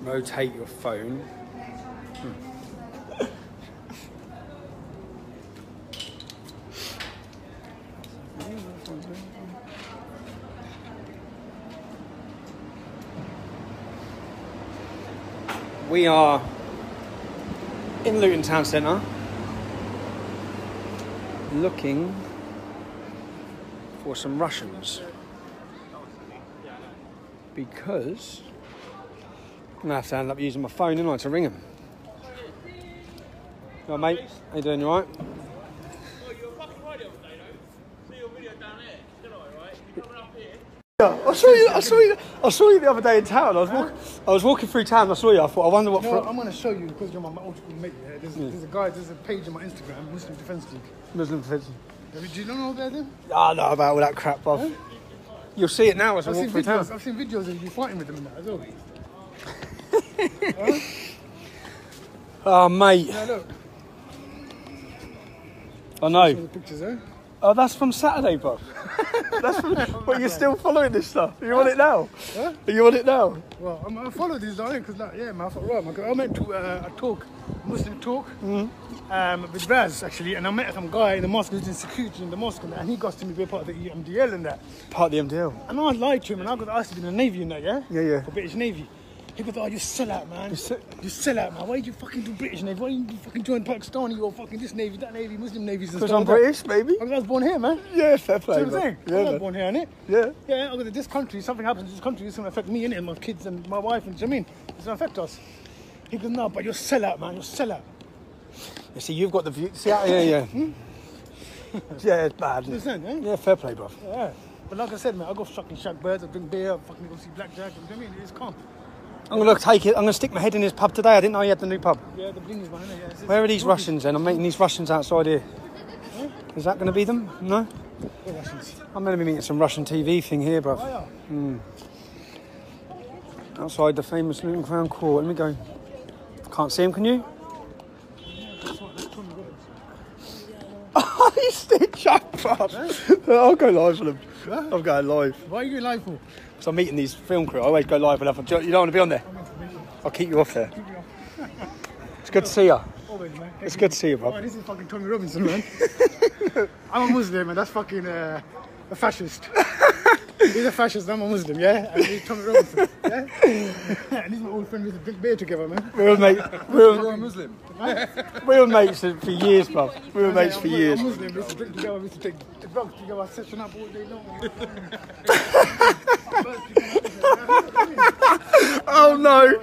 rotate your phone. We are in Luton Town Centre looking for some Russians because I'm going to have to end up using my phone, innit, to ring them. Right, mate? How you doing, you alright? Oh, you're a fucking radio today, though. See your video down there. Still alright? You're coming up here. Yeah, I saw you the other day in town. I was walking through town. I saw you. I thought, I wonder what. No, I'm going to show you because you're my old school mate. Yeah? There's a page on my Instagram, Muslim Defence League. Muslim Defence. Do you know about them? I know about all that crap, bruv. Huh? You'll see it now as I walk through town. I've seen videos of you fighting with them and that as well. Oh, mate. Yeah, look. I know. The pictures, eh? Oh, that's from Saturday, bruv. That's from, but you're still following this stuff. Are you on it now? Huh? Are you on it now? Well, I follow these, don't I? Because, yeah, man, I thought, right, I went to a talk, Muslim talk, with Raz, actually, and I met some guy in the mosque who's in security in the mosque, and he got to me to be a part of the MDL and that. Part of the MDL? And I lied to him, and I got asked to be in the Navy and that, yeah? Yeah, yeah. For British Navy. He goes, oh, you sell out, man. You sell out, man. Why did you fucking do British Navy? Why didn't you fucking join Pakistani or fucking this Navy, that Navy, Muslim Navies and stuff? Because I'm British, baby. I was born here, man. Yeah, fair play. That's what I'm saying. Yeah, I was born here, innit? Yeah. Yeah, I go to this country, something happens in this country, it's going to affect me, innit? And my kids and my wife, and do you know what I mean? It's going to affect us. He goes, no, but you're sell out, man. You're sell out. You see, you've got the view. See, yeah. Yeah, it's bad. Understand, yeah? Yeah, fair play, bruv. Yeah. But like I said, man, I go fucking shack birds, I drink beer, I fucking go see blackjack, you know what I mean? It's calm. I'm going to take it. I'm going to stick my head in his pub today. I didn't know he had the new pub. Yeah, the blingies, man. Yeah, where are these Russians then? I'm meeting these Russians outside here. Huh? Is that going to be them? No? What Russians? I'm going to be meeting some Russian TV thing here, bruv. Oh, yeah. Outside the famous Luton Crown Court. Let me go. Can't see him, can you? Yeah, that's what, that's Tommy Robbins. Oh, you stitch up, bruv. Huh? I'll go live for them. Huh? I'm going live. Why are you going live for? So I'm meeting these film crew. I always go live and you don't want to be on there? I'll keep you off there. It's good to see you. Always, man. It's good to see you, bro. Oh, this is fucking Tommy Robinson, man. I'm a Muslim, and that's fucking a fascist. He's a fascist, I'm a Muslim, yeah? And he's Tommy Robinson, yeah? And he's my old friend, we used to drink beer together, man. We were mates. You're a Muslim? We were mates for years, bro. We were mates for years. I'm Muslim, we used to drink together, we used to take the drugs together, session up all day long. Oh no!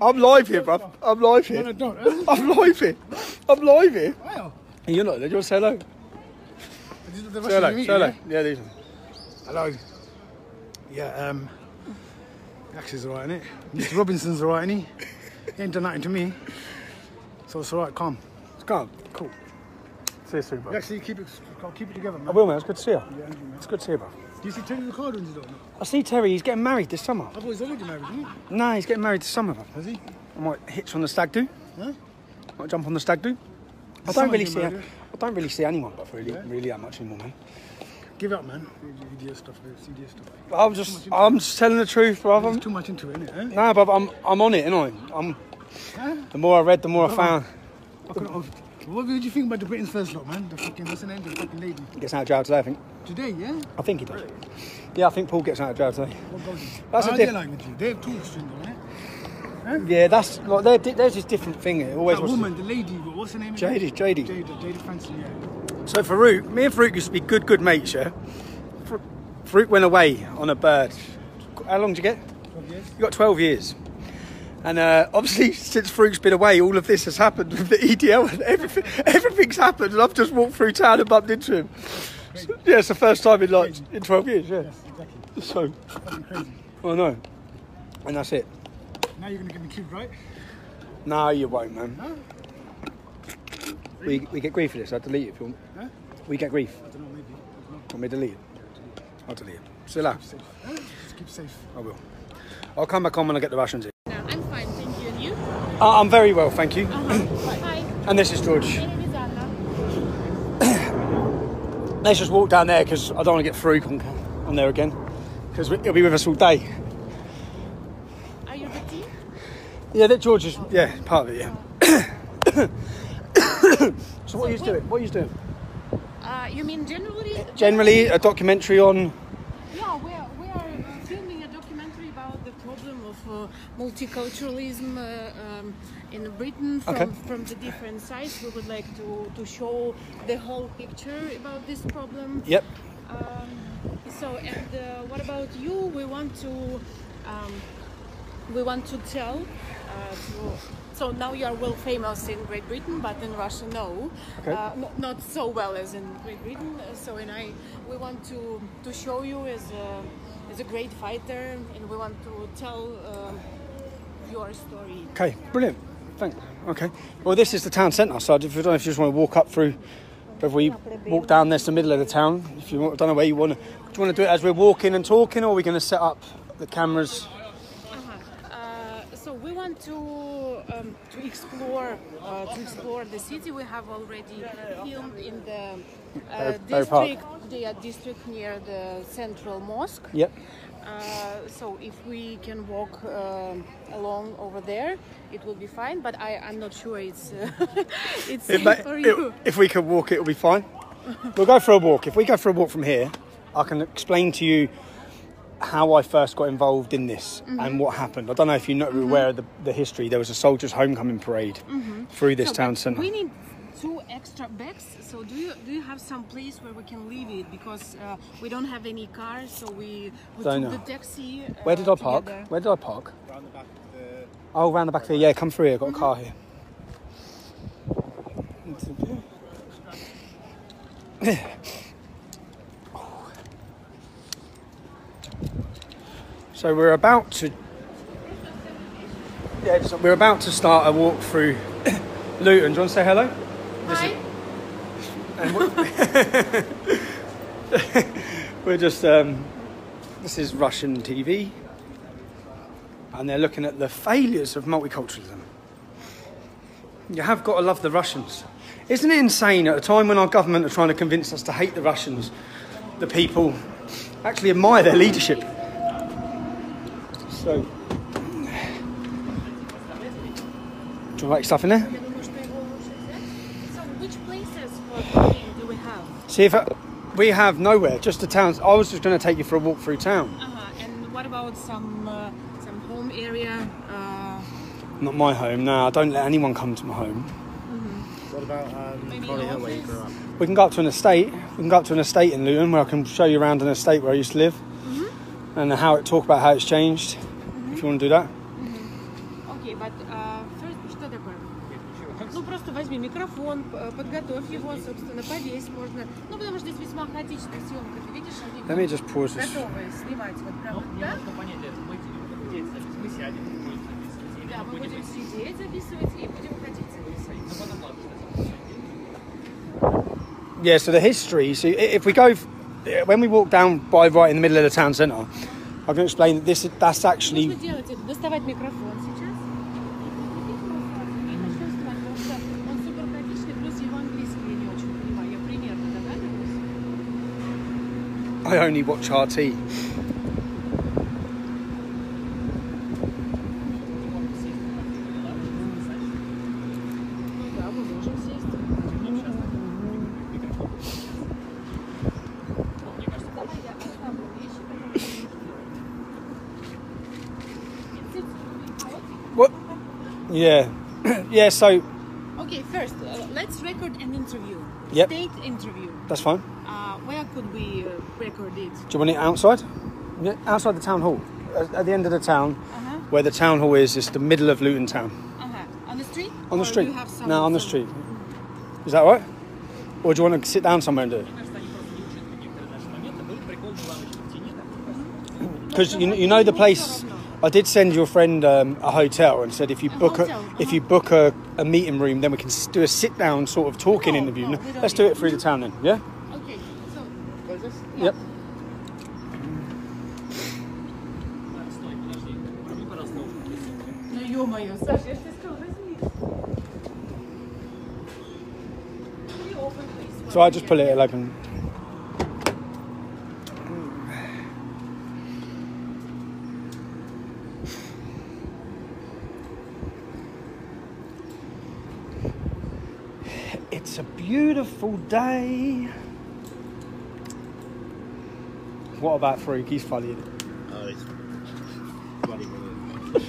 I'm live here, bruv. I'm live here. No, don't. I'm live here. I'm live here. Wow. You're not there. Do you want to say hello? The Say hello. Russian Say hello. meeting, Yeah, these are. Hello. Yeah, Axie's alright, innit? Mr. Robinson's alright, innit? He ain't done nothing to me. So it's alright, calm. It's calm. Cool. See you soon, bro. You actually keep it together, man. I will, man. It's good to see you. Yeah, Andrew, man. It's good to see you, bro. Do you see Terry Ricardo in his daughter? I see Terry. He's getting married this summer. I thought he's already married, isn't he? No, he's getting married this summer, bro. Has he? I might hitch on the stag do. Huh? Might jump on the stag do. I don't really see anyone, but really that much anymore, man. Give up, man. Idiot stuff, idiot stuff. I'm just telling the truth, brother. There's too much into it, innit? No, but I'm on it, innit? The more I read, the more I found. What did you think about the Britain's first lot, man? The fucking, what's the name? The fucking lady. He gets out of jail today, I think. Today, yeah? I think he does. Yeah, I think Paul gets out of jail today. What goes on? That's a like with you. They have talk string, though, innit? Huh? Yeah, that's like there's this different thing. It always that was. Woman, the lady, what's her name? JD Fancy, yeah. So Farouk, me and Farouk used to be good mates, yeah? Farouk went away on a bird. How long did you get? 12 years. You got 12 years. And obviously, since Farouk's been away, all of this has happened with the EDL and everything's happened. And I've just walked through town and bumped into him. So, yeah, it's the first time in 12 years, yeah. Yes, exactly. So, fucking crazy. I know. And that's it. Now you're going to get me killed, right? No, you won't, man. Huh? We get grief for this. I'll delete it if you want. Huh? We get grief. I don't know, maybe. I don't know. Want me to delete it? I'll delete it. See you later. Keep safe. Huh? Just keep safe. I will. I'll come back on when I get the Russians in. No, I'm fine, thank you. And you? I'm very well, thank you. Hi. And this is George. My name is Anna. Let's just walk down there because I don't want to get Farouk on there again because he'll be with us all day. Yeah, that George is part of it. Yeah. So what are you doing? What are you doing? You mean generally? Generally, a documentary on. Yeah, we are filming a documentary about the problem of multiculturalism in Britain from the different sides. We would like to show the whole picture about this problem. Yep. What about you? We want to tell. So now you are well famous in Great Britain, but in Russia, no. Okay. Not so well as in Great Britain. We want to show you as a great fighter, and we want to tell your story. Okay, brilliant. Thanks. Okay. Well, this is the town centre, so I don't know if you just want to walk up through. Whether we walk down this, the middle of the town. If you don't know where you want to. Do you want to do it as we're walking and talking, or are we going to set up the cameras? So we want to explore the city. We have already filmed in the district near the central mosque. Yep. So if we can walk along over there, it will be fine. But I'm not sure it's safe for you. If we can walk, it'll be fine. We'll go for a walk. If we go for a walk from here, I can explain to you how I first got involved in this and what happened. I don't know if you know aware of the history. There was a soldiers' homecoming parade through this town centre. We need 2 extra bags. So do you have some place where we can leave it? Because we don't have any cars, so we took the taxi. Where did I park? Together. Where did I park? Round the back of the... Oh, round the back there. Yeah, come through here. I've got a car here. So we're about to start a walk through Luton. Do you want to say hello? Hi. We're just this is Russian TV, and they're looking at the failures of multiculturalism. You have got to love the Russians. Isn't it insane at a time when our government are trying to convince us to hate the Russians, the people actually admire their leadership? So, do you like stuff in there? So which places for walking do we have? See, if we have nowhere, just the towns. I was just going to take you for a walk through town. And what about some home area? Not my home. No, I don't let anyone come to my home. What about Collie Hill, where you grew up? We can go up to an estate. We can go up to an estate in Luton where I can show you around an estate where I used to live, and talk about how it's changed. If you want to do that. Окей, but first, что такое? Ну, просто возьми микрофон, подготовь его, собственно, повесь можно. Ну, потому что здесь весьма хаотичная съемка. Ты видишь, они Let me just pause this. готовы снимать вот прямо так. Мы сядем, Да, мы будем сидеть, записывать и будем ходить записывать. Yeah, so the history. So if we go, when we walk down by right in the middle of the town centre, I can explain that that's actually. Нужно делать это, доставать микрофон сейчас. И начнем снимать, потому что он супер хаотичный, плюс его английский я не очень понимаю. Я примерно догадываюсь. I only watch RT. Да, мы можем сесть. Давай я оставлю вещи. What? Yeah, yeah. So. Okay, first, let's record an interview. Yep. State interview. That's fine. Where could we record it? Do you want it outside? Yeah, outside the town hall, at the end of the town, where the town hall is. It's the middle of Luton town. On the street? On the Or street. you have some, No, on the street. Is that right? Or do you want to sit down somewhere and do it? Because you know the place. I did send your friend a hotel and said if you book a meeting room, then we can do a sit down sort of talking interview. we don't Let's do it through the town then. Yeah. Okay, so... Yep. Ну ё-моё, Саша, я же тебе сказала, возьми. So I just pull it open. beautiful day. What about Farouk? He's funny, isn't he? Oh, it's bloody brilliant.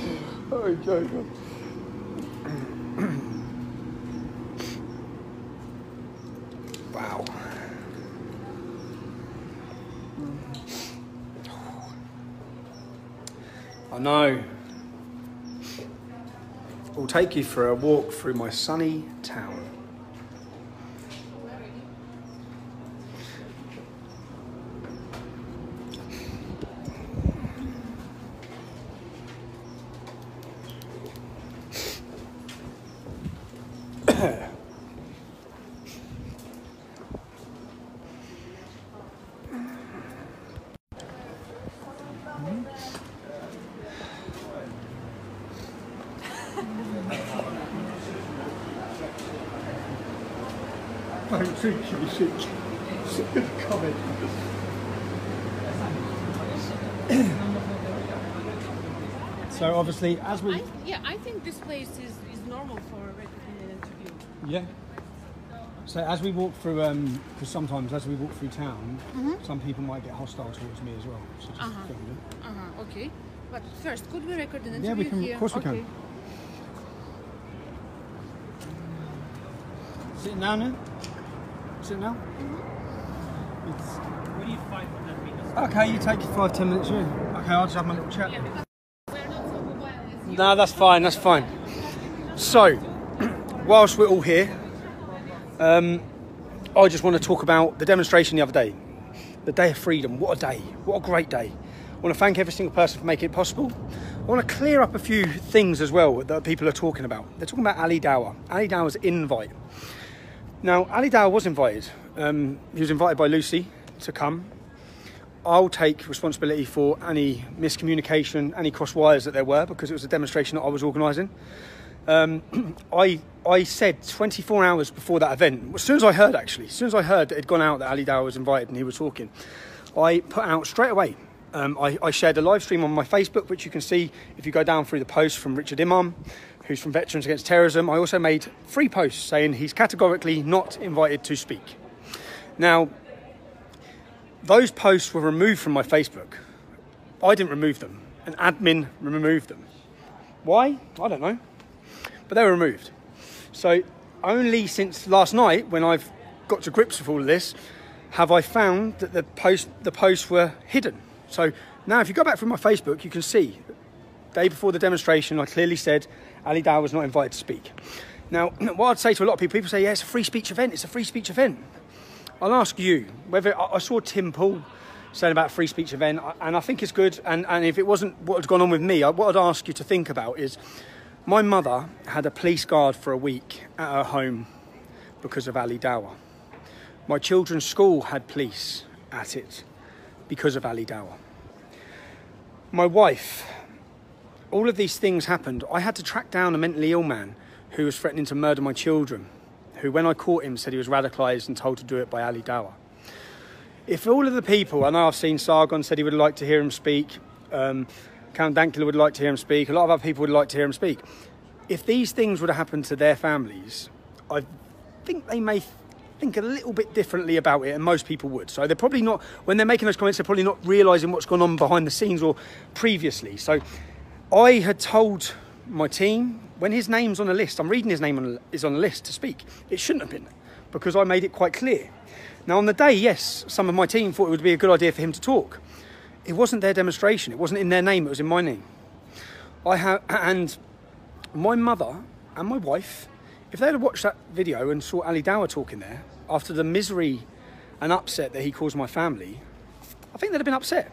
Oh, joke. Wow. I know. I'll take you for a walk through my sunny town. Don't think you should comment. So obviously, as we I think this place is normal for a recording interview. yeah. So as we walk through, because sometimes as we walk through town, some people might get hostile towards me as well. So just film it. Okay. But first, could we record an interview Yeah, we can. here? Of course, we Okay. can. Sitting down now. Sitting down. We need 500 meters. Okay, you take your 5-10 minutes. Yeah. Okay, I'll just have my little chat. Yeah, because we're not so mobile as you. No, that's fine. That's fine. So, whilst we're all here, I just want to talk about the demonstration the other day. The Day of Freedom. What a day. What a great day. I want to thank every single person for making it possible. I want to clear up a few things as well that people are talking about. They're talking about Ali Dawah. Ali Dawah's invite. Now, Ali Dawah was invited. He was invited by Lucy to come. I'll take responsibility for any miscommunication, any cross wires that there were, because it was a demonstration that I was organising. I said 24 hours before that event, as soon as I heard that it had gone out that Ali Dawah was invited and he was talking, I put out straight away. I shared a live stream on my Facebook, which you can see if you go down through the post from Richard Imam, who's from Veterans Against Terrorism. I also made 3 posts saying he's categorically not invited to speak. Now, those posts were removed from my Facebook. I didn't remove them. An admin removed them. Why? I don't know. But they were removed. So only since last night, when I've got to grips with all of this, have I found that the posts were hidden. So now if you go back through my Facebook, you can see, day before the demonstration, I clearly said Ali Dawah was not invited to speak. Now, what I'd say to a lot of people say, yeah, it's a free speech event. It's a free speech event. I'll ask you, whether I saw Tim Pool saying about a free speech event, and I think it's good. And if it wasn't what had gone on with me, what I'd ask you to think about is, my mother had a police guard for a week at her home because of Ali Dawah. My children's school had police at it because of Ali Dawah. My wife, all of these things happened. I had to track down a mentally ill man who was threatening to murder my children, who, when I caught him, said he was radicalised and told to do it by Ali Dawah. If all of the people, I know I've seen Sargon said he would like to hear him speak, Count Dankula would like to hear him speak, a lot of other people would like to hear him speak. If these things would have happened to their families, I think they may think a little bit differently about it, and most people would. So they're probably not, when they're making those comments, they're probably not realising what's gone on behind the scenes or previously. So I had told my team, when his name's on a list, I'm reading his name is on a list to speak. It shouldn't have been, because I made it quite clear. Now on the day, yes, some of my team thought it would be a good idea for him to talk. It wasn't their demonstration. It wasn't in their name. It was in my name. And my mother and my wife, if they had watched that video and saw Ali Dawah talking there, after the misery and upset that he caused my family, I think they'd have been upset.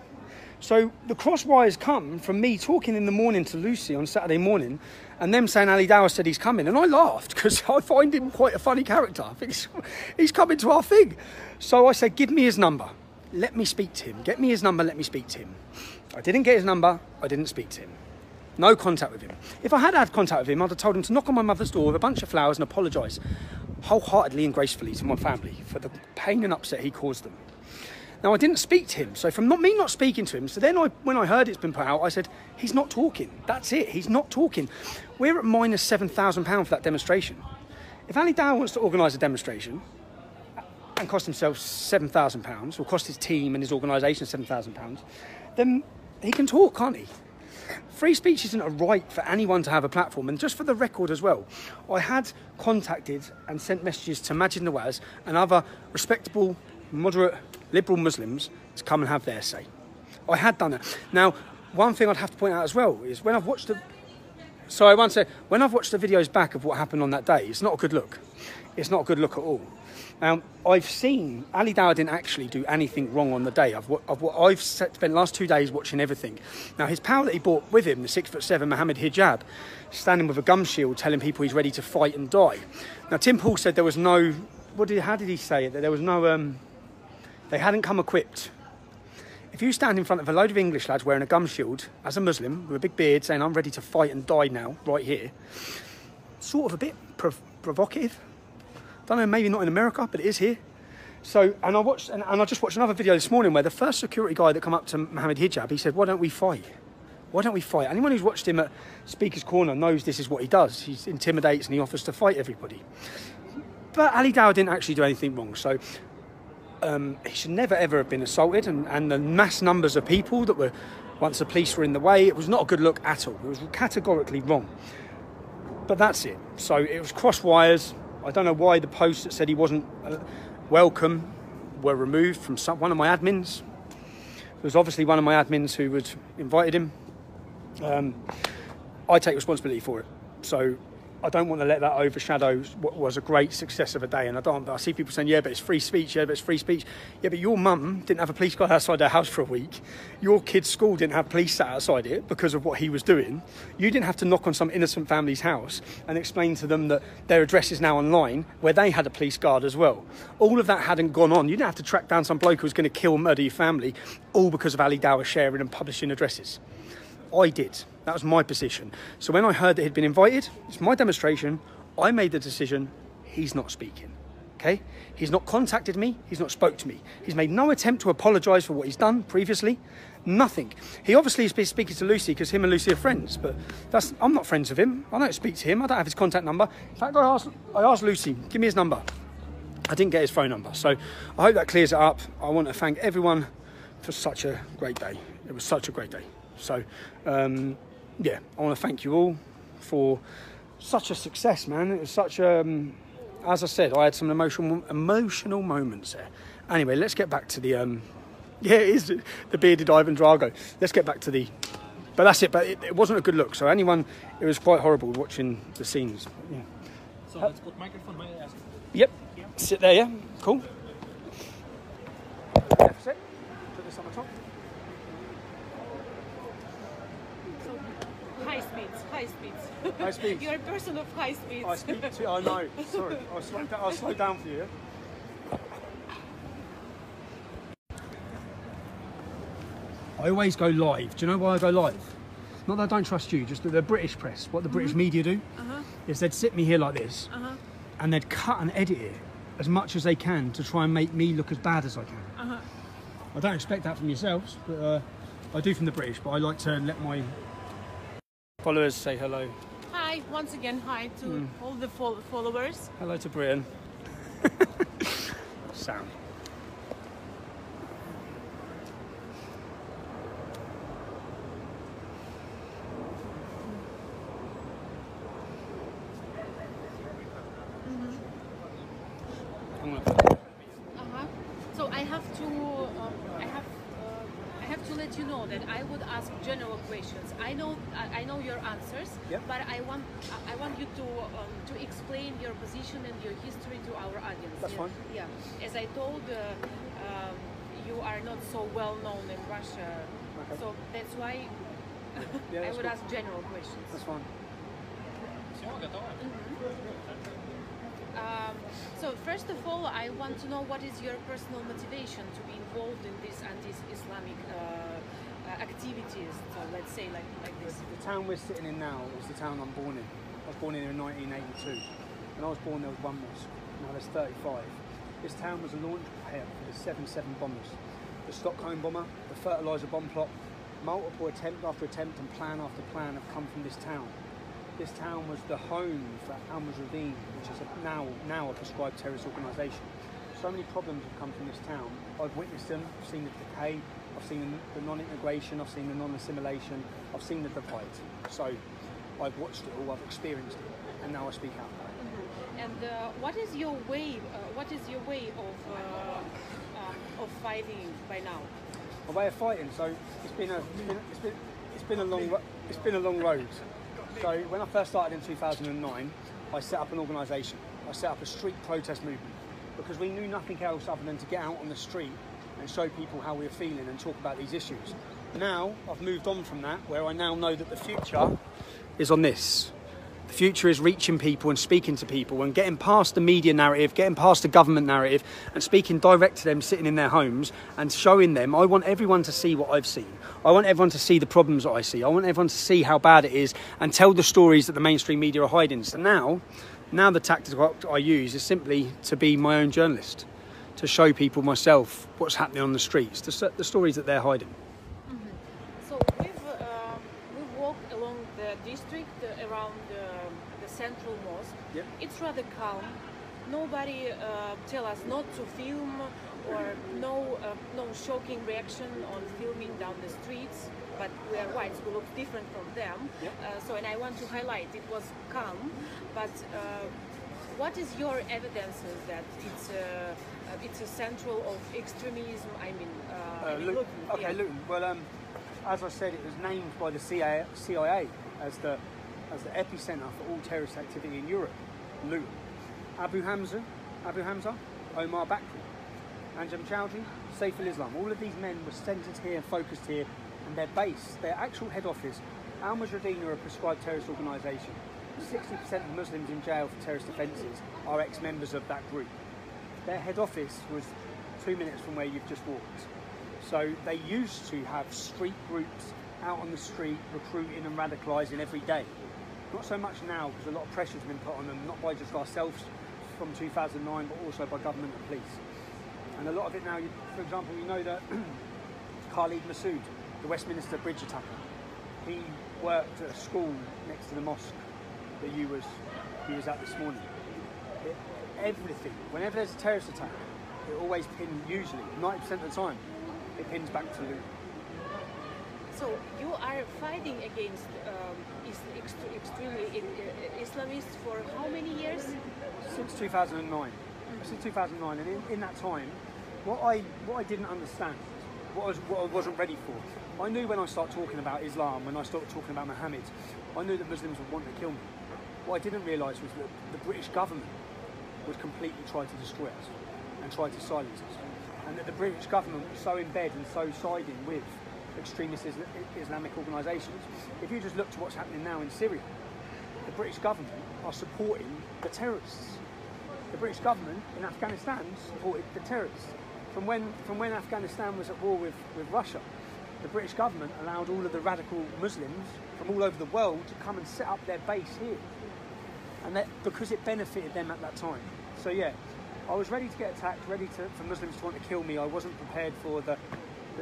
So the cross wires come from me talking in the morning to Lucy on Saturday morning, and them saying Ali Dawah said he's coming. And I laughed, because I find him quite a funny character. I think he's coming to our thing. So I said, give me his number. Let me speak to him. Get me his number, let me speak to him. I didn't get his number, I didn't speak to him. No contact with him. If I had had contact with him, I'd have told him to knock on my mother's door with a bunch of flowers and apologise wholeheartedly and gracefully to my family for the pain and upset he caused them. Now, I didn't speak to him, so from me not speaking to him, so then when I heard it's been put out, I said, he's not talking. That's it, he's not talking. We're at minus £7,000 for that demonstration. If Ali Dow wants to organise a demonstration and cost himself £7,000, or cost his team and his organisation £7,000, then he can talk, can't he? Free speech isn't a right for anyone to have a platform. And just for the record as well, I had contacted and sent messages to Majid Nawaz and other respectable, moderate, liberal Muslims to come and have their say. I had done that. Now, one thing I'd have to point out as well is when I've watched the... Sorry, one sec. When I've watched the videos back of what happened on that day, it's not a good look. It's not a good look at all. Now, I've seen Ali Dawah didn't actually do anything wrong on the day. I've spent the last 2 days watching everything. Now, his pal that he brought with him, the 6'7" Mohammed Hijab, standing with a gum shield telling people he's ready to fight and die. Now, Tim Pool said there was no... How did he say it? That there was no... they hadn't come equipped. If you stand in front of a load of English lads wearing a gum shield, as a Muslim, with a big beard, saying, I'm ready to fight and die now, right here, sort of a bit provocative. Don't know, maybe not in America, but it is here. So, and I just watched another video this morning where the first security guy that come up to Mohammed Hijab, he said, why don't we fight? Why don't we fight? Anyone who's watched him at Speaker's Corner knows this is what he does. He intimidates and he offers to fight everybody. But Ali Dawah didn't actually do anything wrong, so... he should never ever have been assaulted, and the mass numbers of people that were, once the police were in the way, it was not a good look at all. It was categorically wrong. But that's it. So it was cross wires. I don't know why the posts that said he wasn't welcome were removed from one of my admins. It was obviously one of my admins who had invited him. I take responsibility for it. So I don't want to let that overshadow what was a great success of a day. And I see people saying, yeah, but it's free speech. Yeah, but it's free speech. Yeah, but your mum didn't have a police guard outside their house for a week. Your kid's school didn't have police sat outside it because of what he was doing. You didn't have to knock on some innocent family's house and explain to them that their address is now online, where they had a police guard as well. All of that hadn't gone on. You didn't have to track down some bloke who was going to kill and murder your family, all because of Ali Dawah sharing and publishing addresses. I did. That was my position. So when I heard that he'd been invited, it's my demonstration, I made the decision, he's not speaking, okay? He's not contacted me, he's not spoke to me. He's made no attempt to apologise for what he's done previously, nothing. He obviously has been speaking to Lucy because him and Lucy are friends, but I'm not friends with him. I don't speak to him, I don't have his contact number. In fact, I asked Lucy, give me his number. I didn't get his phone number, so I hope that clears it up. I want to thank everyone for such a great day. It was such a great day. So, yeah, I want to thank you all for such a success, man. It was such a, as I said, I had some emotional moments there. Anyway, let's get back to the, yeah, it is the bearded Ivan Drago. Let's get back to the, but that's it. But it wasn't a good look. So anyone, it was quite horrible watching the scenes. Yeah. So let's put microphone, may I ask? Yep. Yeah. Sit there, yeah. Cool. That's it. Put this on the top. High speeds, high speeds. High speeds. You're a person of high speeds. I speak to, I know, sorry, I'll slow down for you. I always go live. Do you know why I go live? Not that I don't trust you, just that the British press, what the British media do, is they'd sit me here like this, and they'd cut and edit it as much as they can to try and make me look as bad as I can. I don't expect that from yourselves, but I do from the British, but I like to let my followers say hello. Hi, once again, hi to all the followers. Hello to Britain. Sound. So I have to let you know that I would ask general questions. I know your answers, but I want you to explain your position and your history to our audience. That's fine. Yeah, as I told, you are not so well known in Russia, so that's why I would ask general questions. That's fine. So first of all, I want to know what is your personal motivation to be involved in these anti-Islamic activities. So let's say like this. The town we're sitting in now is the town I'm born in. I was born in 1982. When I was born, there was one mosque. Now there's 35. This town was a launch pad for the 7/7 bombers, the Stockholm bomber, the fertiliser bomb plot. Multiple attempt after attempt and plan after plan have come from this town. this town was the home for Al Mujahideen, which is now a prescribed terrorist organisation. So many problems have come from this town. I've witnessed them, I've seen the decay, I've seen the non-integration, I've seen the non-assimilation, I've seen the divide. So I've watched it all, I've experienced it, and now I speak out. And what is your way? What is your way of fighting by now? My way of fighting. So it's been a long road. So when I first started in 2009, I set up an organisation. I set up a street protest movement because we knew nothing else other than to get out on the street and show people how we were feeling and talk about these issues. Now I've moved on from that, where I now know that the future is on this. The future is reaching people and speaking to people and getting past the media narrative, getting past the government narrative and speaking direct to them sitting in their homes and showing them. I want everyone to see what I've seen. I want everyone to see the problems that I see. I want everyone to see how bad it is and tell the stories that the mainstream media are hiding. So now the tactic I use is simply to be my own journalist, to show people myself what's happening on the streets, the stories that they're hiding. So we've walked along the district around the central mosque. Yep. It's rather calm. Nobody tell us not to film, or no shocking reaction on filming down the streets. But we are whites, we look different from them. Yep. And I want to highlight it was calm. But what is your evidence that it's a central of extremism? I mean, Luton. Okay, yeah. Luton. Well, as I said, it was named by the CIA as the epicenter for all terrorist activity in Europe. Luton. Abu Hamza, Omar Bakri, Anjem Chowdhury, Saif al-Islam. All of these men were centred here, focused here, and their base, their actual head office. Al Mujahideen are a prescribed terrorist organisation. 60% of Muslims in jail for terrorist offences are ex-members of that group. Their head office was 2 minutes from where you've just walked. So they used to have street groups out on the street recruiting and radicalising every day. Not so much now, because a lot of pressure has been put on them, not by just ourselves from 2009, but also by government and police. And a lot of it now, for example, you know that Khalid Massoud, the Westminster bridge attacker, he worked at a school next to the mosque that he was at this morning. Everything, whenever there's a terrorist attack, it always pins, usually 90% of the time, it pins back to Luton. So you are fighting against extremely Islamists for how many years? Since 2009. Since 2009, and in that time, what I didn't understand, what I wasn't ready for, I knew when I started talking about Islam, when I started talking about Muhammad, I knew that Muslims would want to kill me. What I didn't realise was that the British government would completely try to destroy us and try to silence us, and that the British government was so in bed and so siding with extremist Islamic organisations. If you just look to what's happening now in Syria, the British government are supporting the terrorists. The British government in Afghanistan supported the terrorists. From when Afghanistan was at war with Russia, the British government allowed all of the radical Muslims from all over the world to come and set up their base here. And that because it benefited them at that time. So yeah, I was ready to get attacked, for Muslims to want to kill me. I wasn't prepared for the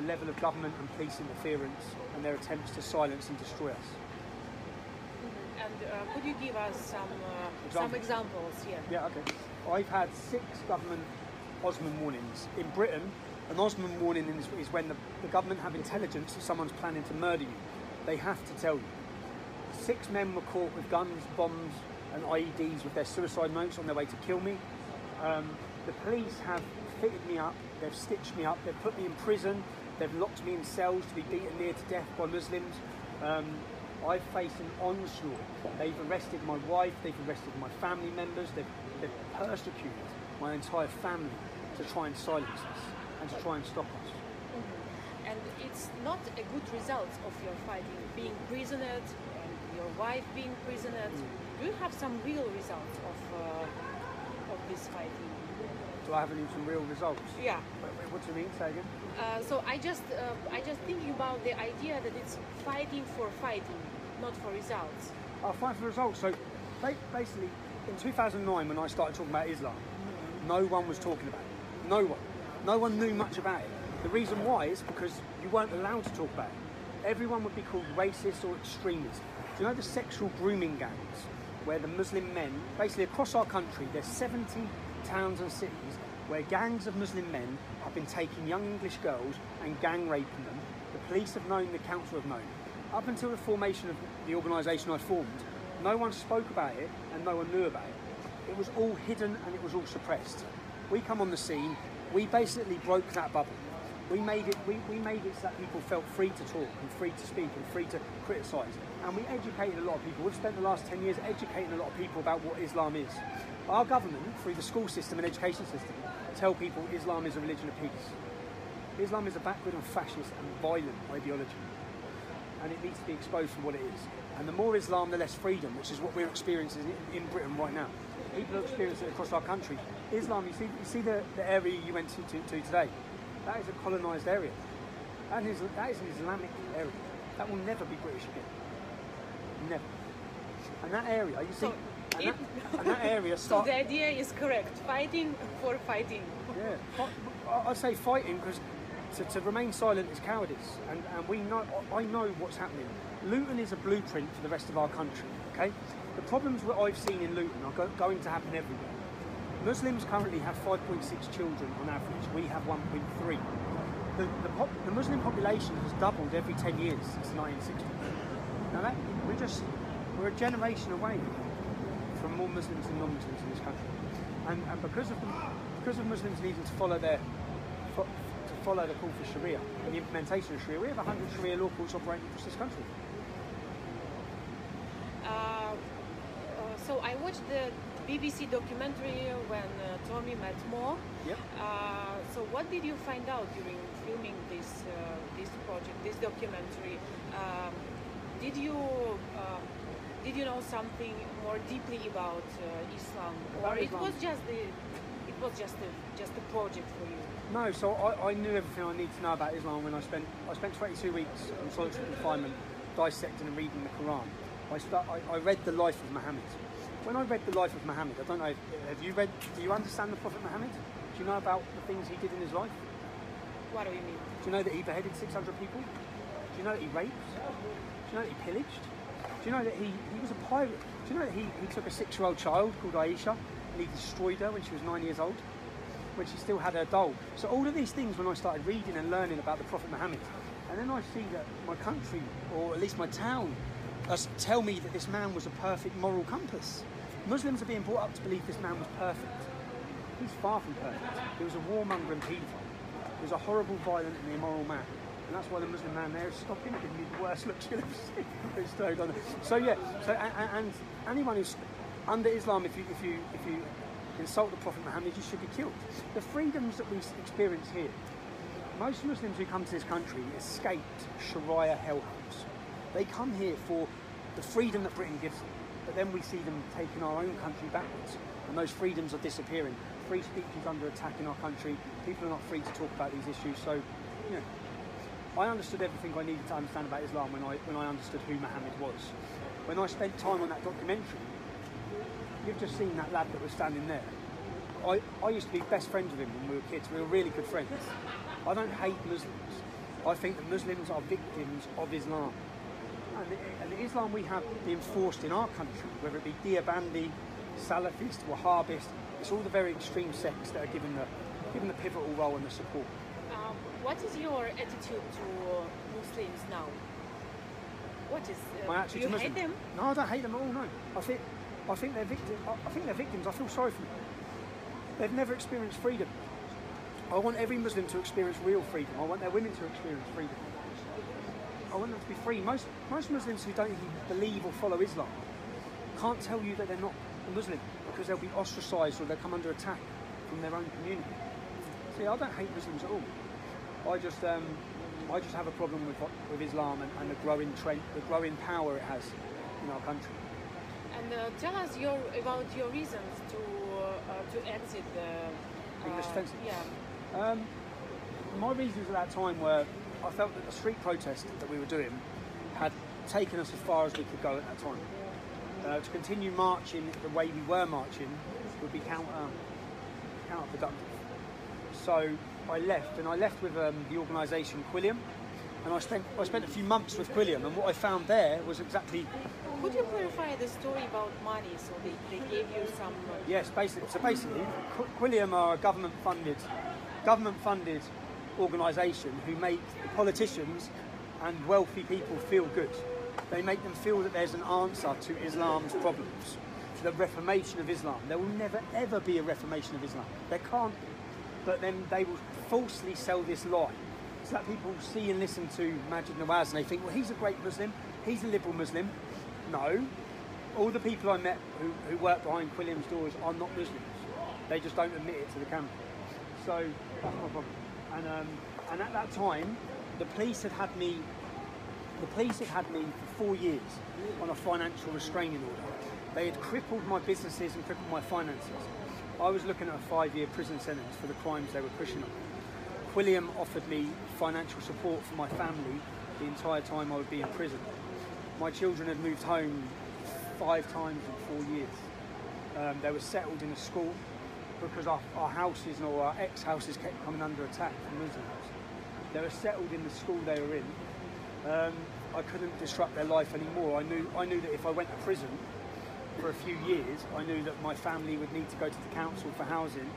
level of government and police interference and their attempts to silence and destroy us. And could you give us some examples? Yeah. Yeah, okay. I've had 6 government Osman warnings. In Britain, an Osman warning is when the government have intelligence that someone's planning to murder you. They have to tell you. 6 men were caught with guns, bombs and IEDs with their suicide notes on their way to kill me. The police have fitted me up, they've stitched me up, they've put me in prison, they've locked me in cells to be beaten near to death by Muslims. I've faced an onslaught. They've arrested my wife, they've arrested my family members, they've persecuted my entire family to try and silence us and to try and stop us. And it's not a good result of your fighting, being prisoner and your wife being prisoner. Do you have some real results of this fighting? Do I have some real results? Yeah. What do you mean? Say again. So I just thinking about the idea that it's fighting for fighting, not for results. I'll fight for results. So basically, in 2009, when I started talking about Islam, no one was talking about it. No one. No one knew much about it. The reason why is because you weren't allowed to talk about it. Everyone would be called racist or extremist. Do you know the sexual grooming gangs where the Muslim men, basically across our country, there's 70 towns and cities where gangs of Muslim men have been taking young English girls and gang raping them. The police have known, the council have known. Up until the formation of the organisation I formed, no one spoke about it and no one knew about it. It was all hidden and it was all suppressed. We come on the scene, we basically broke that bubble. We made it so that people felt free to talk and free to speak and free to criticise. And we educated a lot of people. We've spent the last 10 years educating a lot of people about what Islam is. Our government, through the school system and education system, tell people Islam is a religion of peace. Islam is a backward and fascist and violent ideology. And it needs to be exposed for what it is. And the more Islam, the less freedom, which is what we're experiencing in Britain right now. People are experiencing it across our country. Islam, you see the area you went to today? That is a colonised area. That is an Islamic area. That will never be British again. Never. And that area, you see, and that area starts... So the idea is correct. Fighting for fighting. Yeah. I say fighting because to remain silent is cowardice. And I know what's happening. Luton is a blueprint for the rest of our country, okay? The problems that I've seen in Luton are going to happen everywhere. Muslims currently have 5.6 children on average. We have 1.3. The Muslim population has doubled every 10 years since the 1960s. Now we're a generation away from more Muslims than non-Muslims in this country. And because of Muslims needing to follow the call for Sharia and the implementation of Sharia, we have 100 Sharia law courts operating across this country. So I watched the BBC documentary when Tommy met Mo. Yep. So what did you find out during filming this project, this documentary? Did you know something more deeply about Islam, or it was just a project for you? No, so I knew everything I needed to know about Islam when I spent 22 weeks on solitary confinement dissecting and reading the Quran. I read the life of Muhammad. When I read the life of Muhammad, I don't know, do you understand the Prophet Muhammad? Do you know about the things he did in his life? What do you mean? Do you know that he beheaded 600 people? Do you know that he raped? Do you know that he pillaged? Do you know that he was a pirate? Do you know that he took a 6-year-old child called Aisha and he destroyed her when she was 9 years old, when she still had her doll? So all of these things, when I started reading and learning about the Prophet Muhammad, and then I see that my country, or at least my town, tell me that this man was a perfect moral compass. Muslims are being brought up to believe this man was perfect. He's far from perfect. He was a warmonger and paedophile. He was a horrible, violent and immoral man. And that's why the Muslim man there is stopping, giving me the worst looks you'll ever see. So yeah, and anyone who's under Islam, if you insult the Prophet Muhammad, you should be killed. The freedoms that we experience here, most Muslims who come to this country escaped Sharia hellholes. They come here for the freedom that Britain gives them, but then we see them taking our own country backwards, and those freedoms are disappearing. Free speech is under attack in our country. People are not free to talk about these issues. So, you know, I understood everything I needed to understand about Islam when I understood who Muhammad was. When I spent time on that documentary, you've just seen that lad that was standing there. I used to be best friends with him when we were kids. We were really good friends. I don't hate Muslims. I think that Muslims are victims of Islam. And the Islam we have being forced in our country, whether it be Deobandi, Salafist, Wahhabist, it's all the very extreme sects that are given the pivotal role and the support. What is your attitude to Muslims now? What is My attitude you to Muslims? hate them? No, I don't hate them at all. No, I think they're victims. I think they're victims. I feel sorry for them. They've never experienced freedom. I want every Muslim to experience real freedom. I want their women to experience freedom. I want them to be free. Most Muslims who don't even believe or follow Islam can't tell you that they're not a Muslim because they'll be ostracised or they'll come under attack from their own community. See, I don't hate Muslims at all. I just have a problem with Islam and the growing trend, the growing power it has in our country. And tell us about your reasons to exit the English defensive. Yeah. My reasons at that time were I felt that the street protest that we were doing had taken us as far as we could go at that time. To continue marching the way we were marching would be counterproductive. So I left with the organisation Quilliam, and I spent a few months with Quilliam, and what I found there was exactly Could you clarify the story about money? So they gave you some. Yes, basically. So basically, Quilliam are a government-funded organisation who make politicians and wealthy people feel good. They make them feel that there's an answer to Islam's problems. The reformation of Islam. There will never ever be a reformation of Islam. There can't be. But then they will falsely sell this lie, so that people see and listen to Majid Nawaz and they think, well, he's a great Muslim, he's a liberal Muslim. No. All the people I met who work behind Quilliam's doors are not Muslims. They just don't admit it to the camera. So that's my problem. And at that time, the police had had me for 4 years on a financial restraining order. They had crippled my businesses and crippled my finances. I was looking at a 5-year prison sentence for the crimes they were pushing on me. Quilliam offered me financial support for my family the entire time I would be in prison. My children had moved home 5 times in 4 years. They were settled in a school because our houses or our ex-houses kept coming under attack from Muslims. They were settled in the school they were in. I couldn't disrupt their life anymore. I knew that if I went to prison for a few years, I knew that my family would need to go to the council for housing.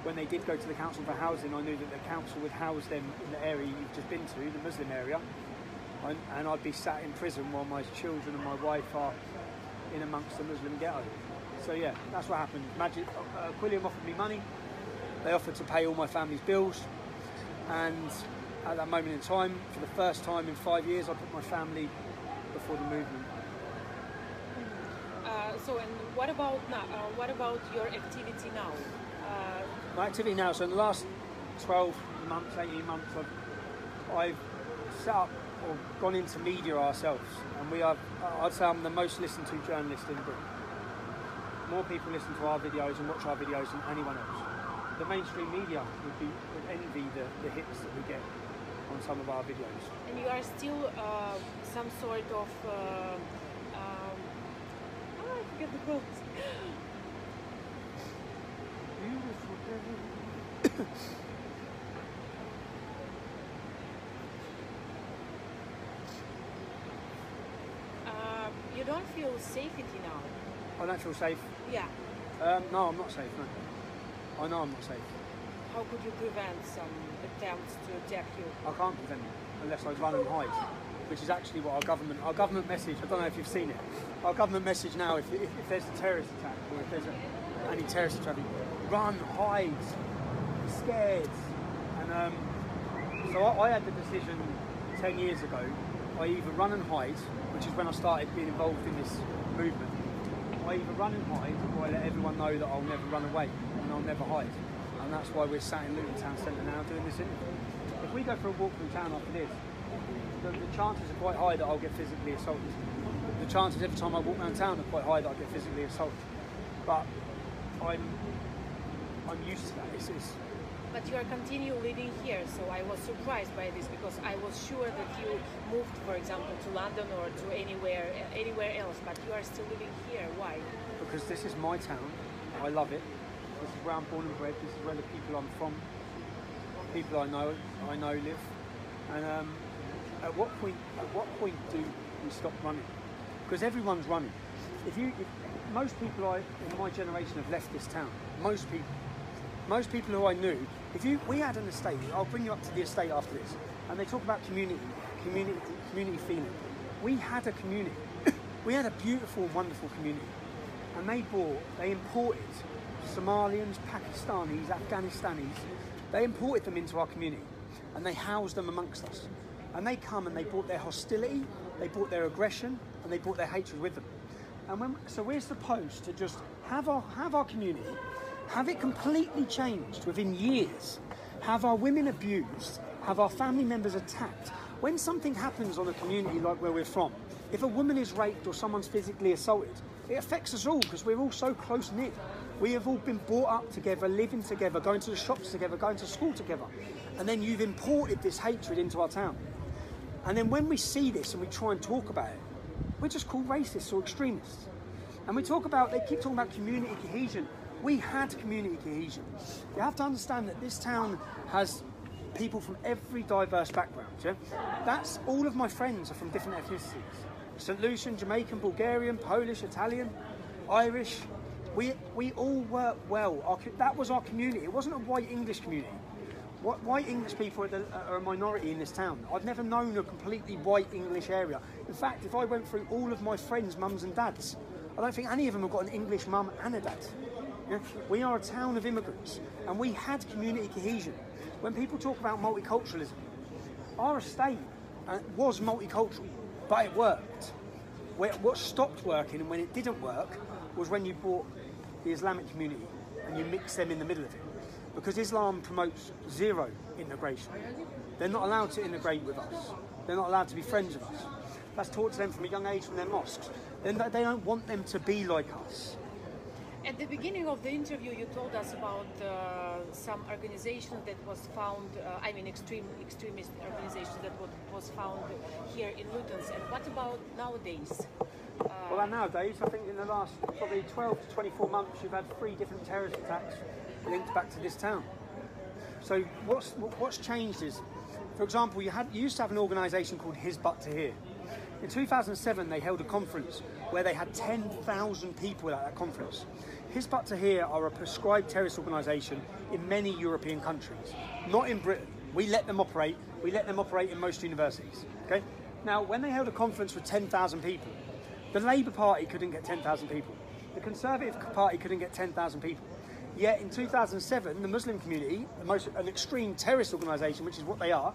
When they did go to the council for housing, I knew that the council would house them in the area you've just been to, the Muslim area, and I'd be sat in prison while my children and my wife are in amongst the Muslim ghetto. So yeah, that's what happened. Quilliam offered me money. They offered to pay all my family's bills, and at that moment in time, for the first time in 5 years, I put my family before the movement. And what about now? What about your activity now? My activity now, so in the last 12 months, 18 months, I've set up or gone into media ourselves, and I'd say I'm the most listened to journalist in Britain. More people listen to our videos and watch our videos than anyone else. The mainstream media would envy the hits that we get on some of our videos. And you are still some sort of I forget the quote. You don't feel safety now? I don't feel safe. Yeah. No, I'm not safe, no. I know I'm not safe. How could you prevent some attempts to attack you? I can't prevent it unless I run and hide, which is actually what our government message, I don't know if you've seen it, our government message now, if there's a terrorist attack or if there's any terrorist attack, run, hide, be scared. And so I had the decision 10 years ago, I either run and hide, which is when I started being involved in this movement, I either run and hide or I let everyone know that I'll never run away and I'll never hide. And that's why we're sat in Luton Town Centre now doing this interview. If we go for a walk through town after this, the chances are quite high that I'll get physically assaulted. The chances every time I walk around town are quite high that I'll get physically assaulted. But I'm used to that. But you are continue living here, so I was surprised by this because I was sure that you moved, for example, to London or to anywhere else, but you are still living here. Why? Because this is my town. I love it. This is where I'm born and bred. This is where the people I'm from, people I know live. And at what point do we stop running? Because everyone's running. If most people in my generation have left this town. Most people who I knew. We had an estate. I'll bring you up to the estate after this. And they talk about community feeling. We had a community. We had a beautiful, wonderful community. And they imported Somalians, Pakistanis, Afghanistanis. They imported them into our community and they housed them amongst us. And they come and they brought their hostility, they brought their aggression, and they brought their hatred with them. And so we're supposed to just have our community, have it completely changed within years, have our women abused, have our family members attacked. When something happens on a community like where we're from, if a woman is raped or someone's physically assaulted, it affects us all because we're all so close-knit. We have all been brought up together, living together, going to the shops together, going to school together. And then you've imported this hatred into our town. And then when we see this and we try and talk about it, we're just called racists or extremists. And they keep talking about community cohesion. We had community cohesion. You have to understand that this town has people from every diverse background, yeah? All of my friends are from different ethnicities. St. Lucian, Jamaican, Bulgarian, Polish, Italian, Irish. We all work well. That was our community. It wasn't a white English community. White English people are a minority in this town. I've never known a completely white English area. In fact, if I went through all of my friends' mums and dads, I don't think any of them have got an English mum and a dad. Yeah? We are a town of immigrants, and we had community cohesion. When people talk about multiculturalism, our estate was multicultural, but it worked. What stopped working and when it didn't work was when you brought the Islamic community and you mix them in the middle of it. Because Islam promotes zero integration. They're not allowed to integrate with us. They're not allowed to be friends with us. That's taught to them from a young age from their mosques. They don't want them to be like us. At the beginning of the interview, you told us about some organization that was found, extremist organization that was found here in Luton. And what about nowadays? Well, nowadays, I think in the last probably 12 to 24 months, you've had 3 different terrorist attacks linked back to this town. So what's changed is, for example, you used to have an organisation called His But Tahir. In 2007, they held a conference where they had 10,000 people at that conference. His But Tahir are a prescribed terrorist organisation in many European countries, not in Britain. We let them operate. We let them operate in most universities. Okay. Now, when they held a conference with 10,000 people, the Labour Party couldn't get 10,000 people. The Conservative Party couldn't get 10,000 people. Yet in 2007, the Muslim community, an extreme terrorist organisation, which is what they are,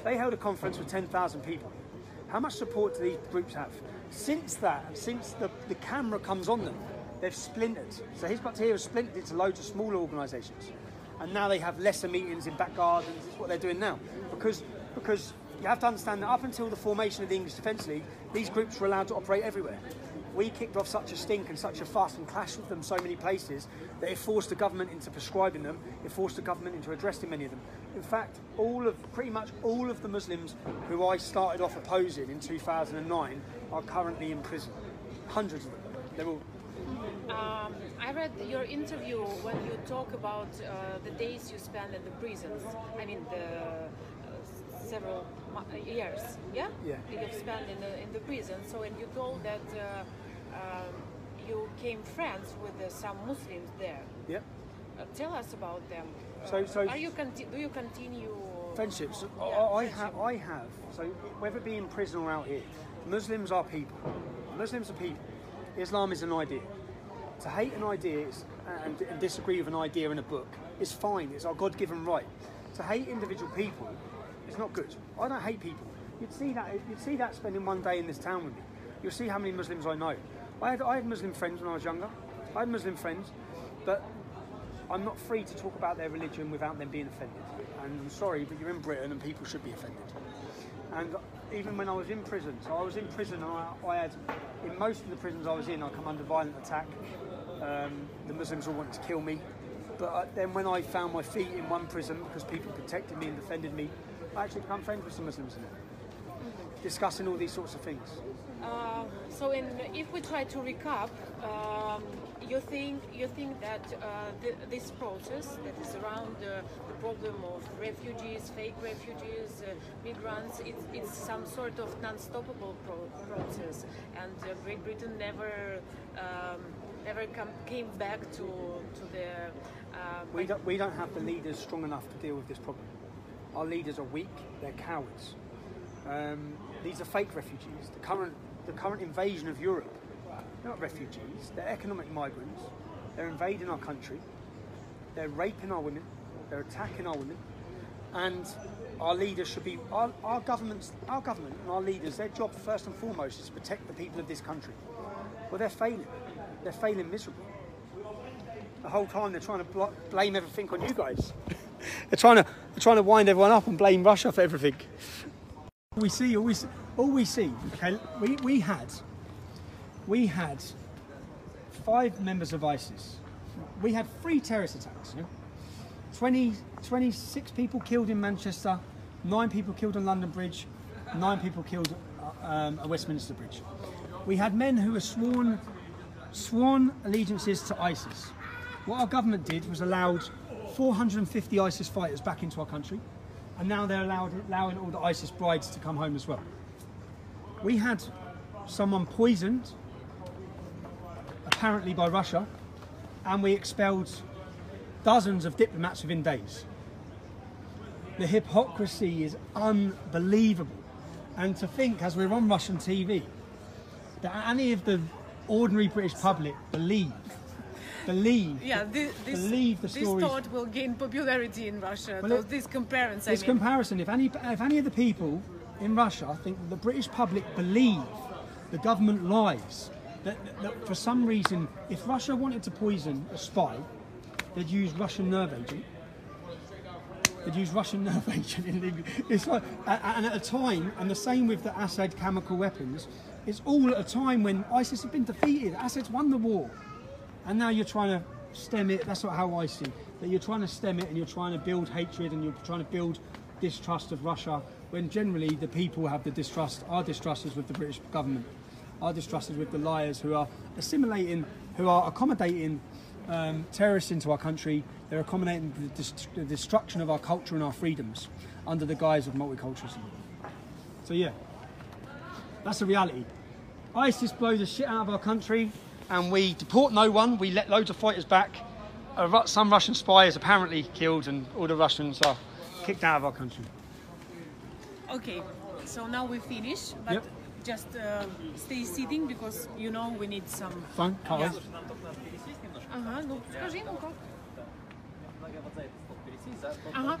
they held a conference with 10,000 people. How much support do these groups have? Since the camera comes on them, they've splintered. So His But Tahir has splintered into loads of smaller organisations. And now they have lesser meetings in back gardens. It's what they're doing now. Because you have to understand that up until the formation of the English Defence League, these groups were allowed to operate everywhere. We kicked off such a stink and such a fuss and clashed with them so many places that it forced the government into prescribing them, it forced the government into addressing many of them. In fact, pretty much all of the Muslims who I started off opposing in 2009 are currently in prison. Hundreds of them. They're all... I read your interview when you talk about the days you spent in the prisons. I mean, the several years, yeah? Yeah. You've spent in the prison. So, and you told that you became friends with some Muslims there. Yeah. Tell us about them. So do you continue friendships? Yeah, I have. So whether it be in prison or out here, Muslims are people. Muslims are people. Islam is an idea. To hate an idea and disagree with an idea in a book is fine. It's our God-given right. To hate individual people is not good. I don't hate people. You'd see that spending one day in this town with me. You'll see how many Muslims I know. I had Muslim friends when I was younger. I had Muslim friends, but I'm not free to talk about their religion without them being offended. And I'm sorry, but you're in Britain and people should be offended. And even when I was in prison, so I was in prison and I had, in most of the prisons I was in, I come under violent attack. The Muslims all wanted to kill me. But then when I found my feet in one prison, because people protected me and defended me, I actually became friends with some Muslims in it, discussing all these sorts of things. So if we try to recap, you think that this process that is around the problem of refugees, fake refugees, migrants, it's some sort of non-stoppable process, and Great Britain never came back to the. We don't have the leaders strong enough to deal with this problem. Our leaders are weak. They're cowards. These are fake refugees. The current invasion of Europe, they're not refugees, they're economic migrants. They're invading our country, they're raping our women, they're attacking our women, and our leaders should be, our government and our leaders, their job first and foremost is to protect the people of this country. Well, they're failing miserably. The whole time they're trying to blame everything on you guys. they're trying to wind everyone up and blame Russia for everything. All we see. Okay, we had 5 members of ISIS. We had 3 terrorist attacks. Yeah? 26 people killed in Manchester, 9 people killed on London Bridge, 9 people killed at Westminster Bridge. We had men who were sworn allegiances to ISIS. What our government did was allowed 450 ISIS fighters back into our country, and now they're allowing all the ISIS brides to come home as well. We had someone poisoned, apparently by Russia, and we expelled dozens of diplomats within days. The hypocrisy is unbelievable. And to think, as we're on Russian TV, that any of the ordinary British public believe Yeah, this stories. thought will gain popularity in Russia. Well, this comparison. This comparison, if any of the people in Russia think that the British public believe the government lies, that for some reason, if Russia wanted to poison a spy, they'd use Russian nerve agent. They'd use Russian nerve agent in England. It's like, and at a time, and the same with the Assad chemical weapons, it's all at a time when ISIS have been defeated. Assad's won the war. And now you're trying to stem it. That's not how I see that you're trying to stem it, and you're trying to build hatred, and you're trying to build distrust of Russia, when generally the people have the distrust. Our distrust is with the British government. Our distrust is with the liars who are assimilating, who are accommodating terrorists into our country. They're accommodating the destruction of our culture and our freedoms under the guise of multiculturalism. So yeah, that's the reality. ISIS blow the shit out of our country, and we deport no one. We let loads of fighters back. Some Russian spy is apparently killed, and all the Russians are kicked out of our country. Okay, so now we finish, but Yep. just stay sitting, because you know we need some. Fine, can't wait. Ага, ну скажи ему как. Ага.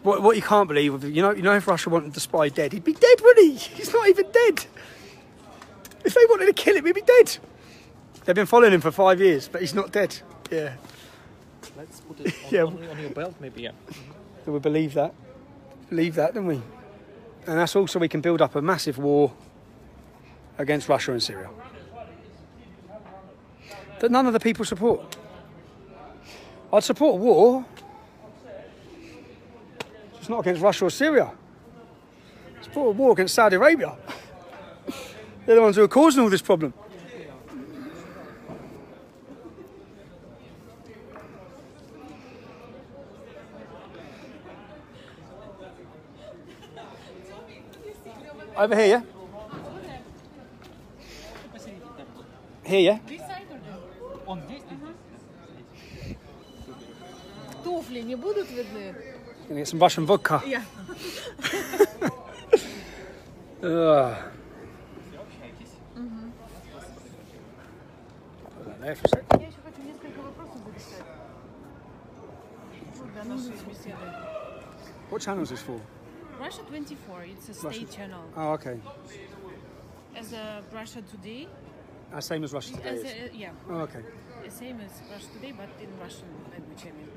What you can't believe, you know, if Russia wanted the spy dead, he'd be dead, wouldn't he? He's not even dead. If they wanted to kill him, he'd be dead. They've been following him for 5 years, but he's not dead. Yeah. Let's put it on, on your belt, maybe. Yeah. So we believe that. Believe that, don't we? And that's also, we can build up a massive war against Russia and Syria that none of the people support. I'd support a war, just not against Russia or Syria. I'd support a war against Saudi Arabia. They're the ones who are causing all this problem. Over here, yeah? Here, yeah? Он здесь, Туфли не будут видны? Gonna get some Russian vodka. Yeah. Ugh. Put that there for a sec. Я еще хочу несколько вопросов записать. Для нашей беседы. What channel is this for? Russia 24, it's a state channel. Oh, okay. As a Russia Today. Same as Russia Today As is. a, yeah. Oh, okay. Same as Russia Today, but in Russian language, I mean.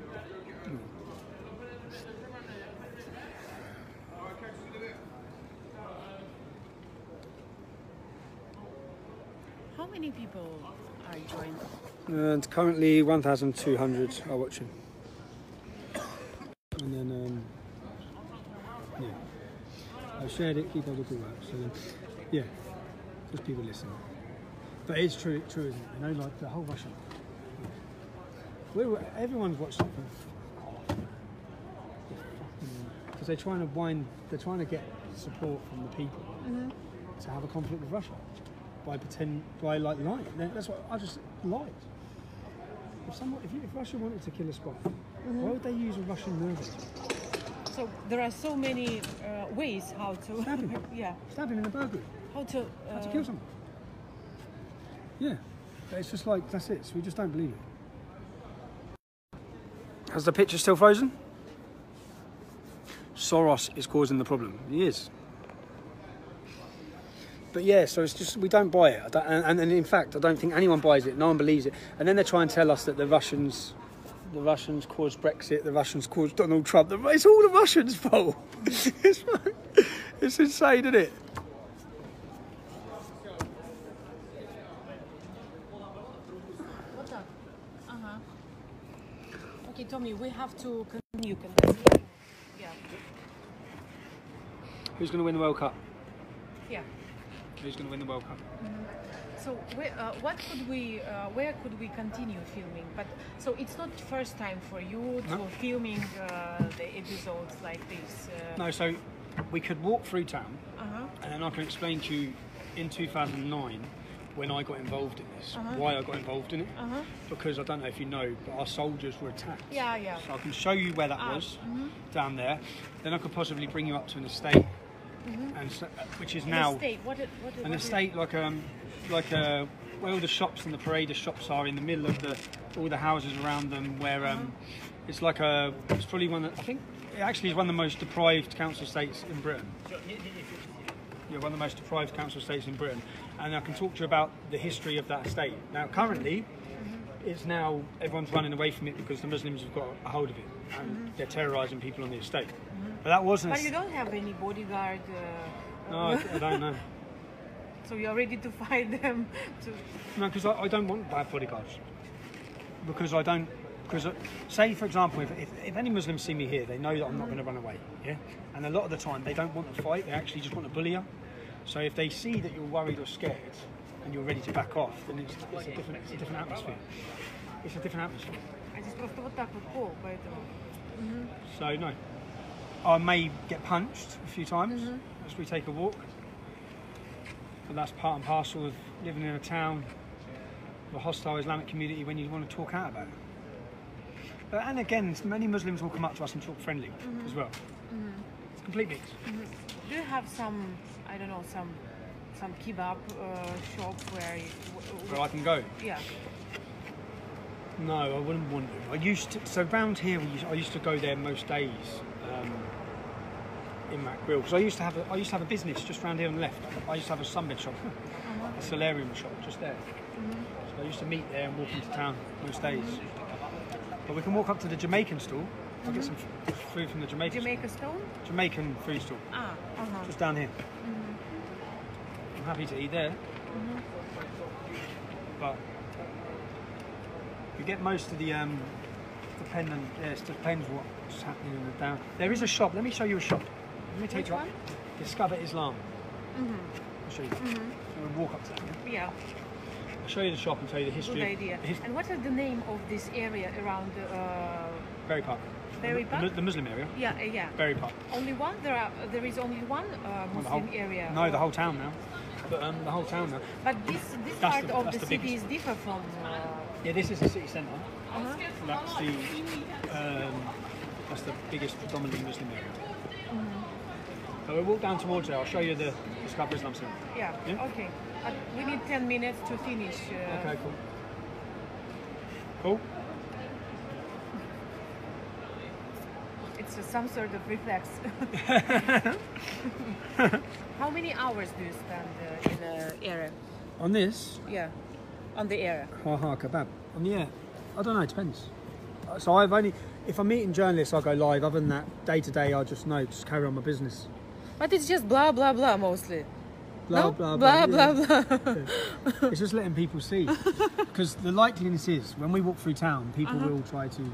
How many people are joined? And currently 1,200 are watching. And then, yeah. I've shared it, keep other people out. So, yeah, just people listening. But it's true, isn't it? You know, like the whole Russian. Everyone's watching. Because they're trying to get support from the people to have a conflict with Russia by like lying. That's what I just lied. If Russia wanted to kill a spy, why would they use a Russian nerve agent? So there are so many ways how to Stab him. yeah, Stab him in the burglary. how to Kill someone. Yeah, but it's just like, that's it. So we just don't believe it. Has the picture still frozen? Soros is causing the problem. He is. But yeah, so it's just, we don't buy it. And in fact, I don't think anyone buys it. No one believes it. And then they try and tell us that the Russians caused Brexit, the Russians caused Donald Trump. It's all the Russians' fault. It's insane, isn't it? Вот так. Ага. Okay, Tommy, we have to continue. Yeah. Who's going to win the World Cup? Yeah. Who's going to win the World Cup? So where could we continue filming? But so it's not first time for you to filming the episodes like this. No, so we could walk through town, and then I can explain to you in 2009 when I got involved in this, why I got involved in it. Because I don't know if you know, but our soldiers were attacked. Yeah, yeah. So I can show you where that was, down there. Then I could possibly bring you up to an estate, and so, which is now An estate. an estate like where all the shops and the parade of shops are in the middle of all the houses around them. Where it's like it's probably one that I think it actually is one of the most deprived council estates in Britain. Yeah, one of the most deprived council estates in Britain. And I can talk to you about the history of that estate. Now, currently, it's now everyone's running away from it because the Muslims have got a hold of it and they're terrorising people on the estate. But that wasn't. But you don't have any bodyguard. No, I don't know. So you're ready to fight them? No, because I don't want bad bodyguards. Because I don't. Because say, for example, if any Muslims see me here, they know that I'm not going to run away. Yeah. And a lot of the time, they don't want to fight. They actually just want to bully you. So if they see that you're worried or scared and you're ready to back off, then it's a different atmosphere. It's a different atmosphere. So no, I may get punched a few times as we take a walk, but that's part and parcel of living in a town, of a hostile Islamic community when you want to talk out about it. And again, many Muslims will come up to us and talk friendly as well. It's a complete mix. Do you have some, I don't know, some kebab shop where I can go? Yeah. No, I wouldn't want to. So round here, I used to go there most days in Mac Grill because I used to have a business just round here on the left. I used to have a sunbed shop, a solarium shop just there. So I used to meet there and walk into town most days. But we can walk up to the Jamaican stall. I'll get some food from the Jamaican stall? Jamaican food stall. Just down here. I'm happy to eat there. But you get most of the dependent. Yeah, it depends what's happening in the down. There is a shop. Let me show you a shop. Let me take you up. Discover Islam. I'll show you. We'll walk up to that. Yeah. I'll show you the shop and tell you the history. Good idea. And what is the name of this area around Berry Park? Berry Park? The Muslim area? Yeah, yeah. Berry Park. Only one? There is only one Muslim area? No, the whole town now. But the whole town now. But this part of the city is different from... Yeah, this is the city centre. That's the biggest predominantly Muslim area. So we'll walk down towards there. I'll show you the Discover Islam Centre. Yeah, okay. We need 10 minutes to finish. Okay, cool. Cool. It's some sort of reflex. How many hours do you spend in the area? On this? Yeah, on the area. Kebab. On the air? I don't know, it depends. So if I'm meeting journalists, I'll go live. Other than that, day to day, I'll just carry on my business. But it's just blah, blah, blah mostly. Blah, no? blah, blah, blah, blah, yeah. blah. Yeah. It's just letting people see. Because the likeliness is, when we walk through town, people will try to...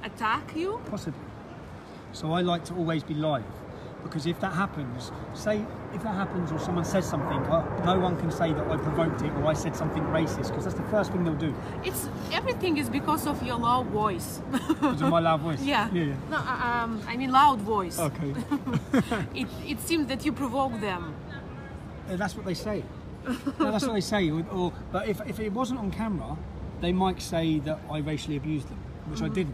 Attack you? Possibly. So I like to always be live. Because if that happens, or someone says something, no one can say that I provoked it or I said something racist, because that's the first thing they'll do. Everything is because of your loud voice. Because of my loud voice? Yeah. No, I mean loud voice. Okay. it seems that you provoke them. That's what they say. No, that's what they say. But if it wasn't on camera, they might say that I racially abused them, which I didn't.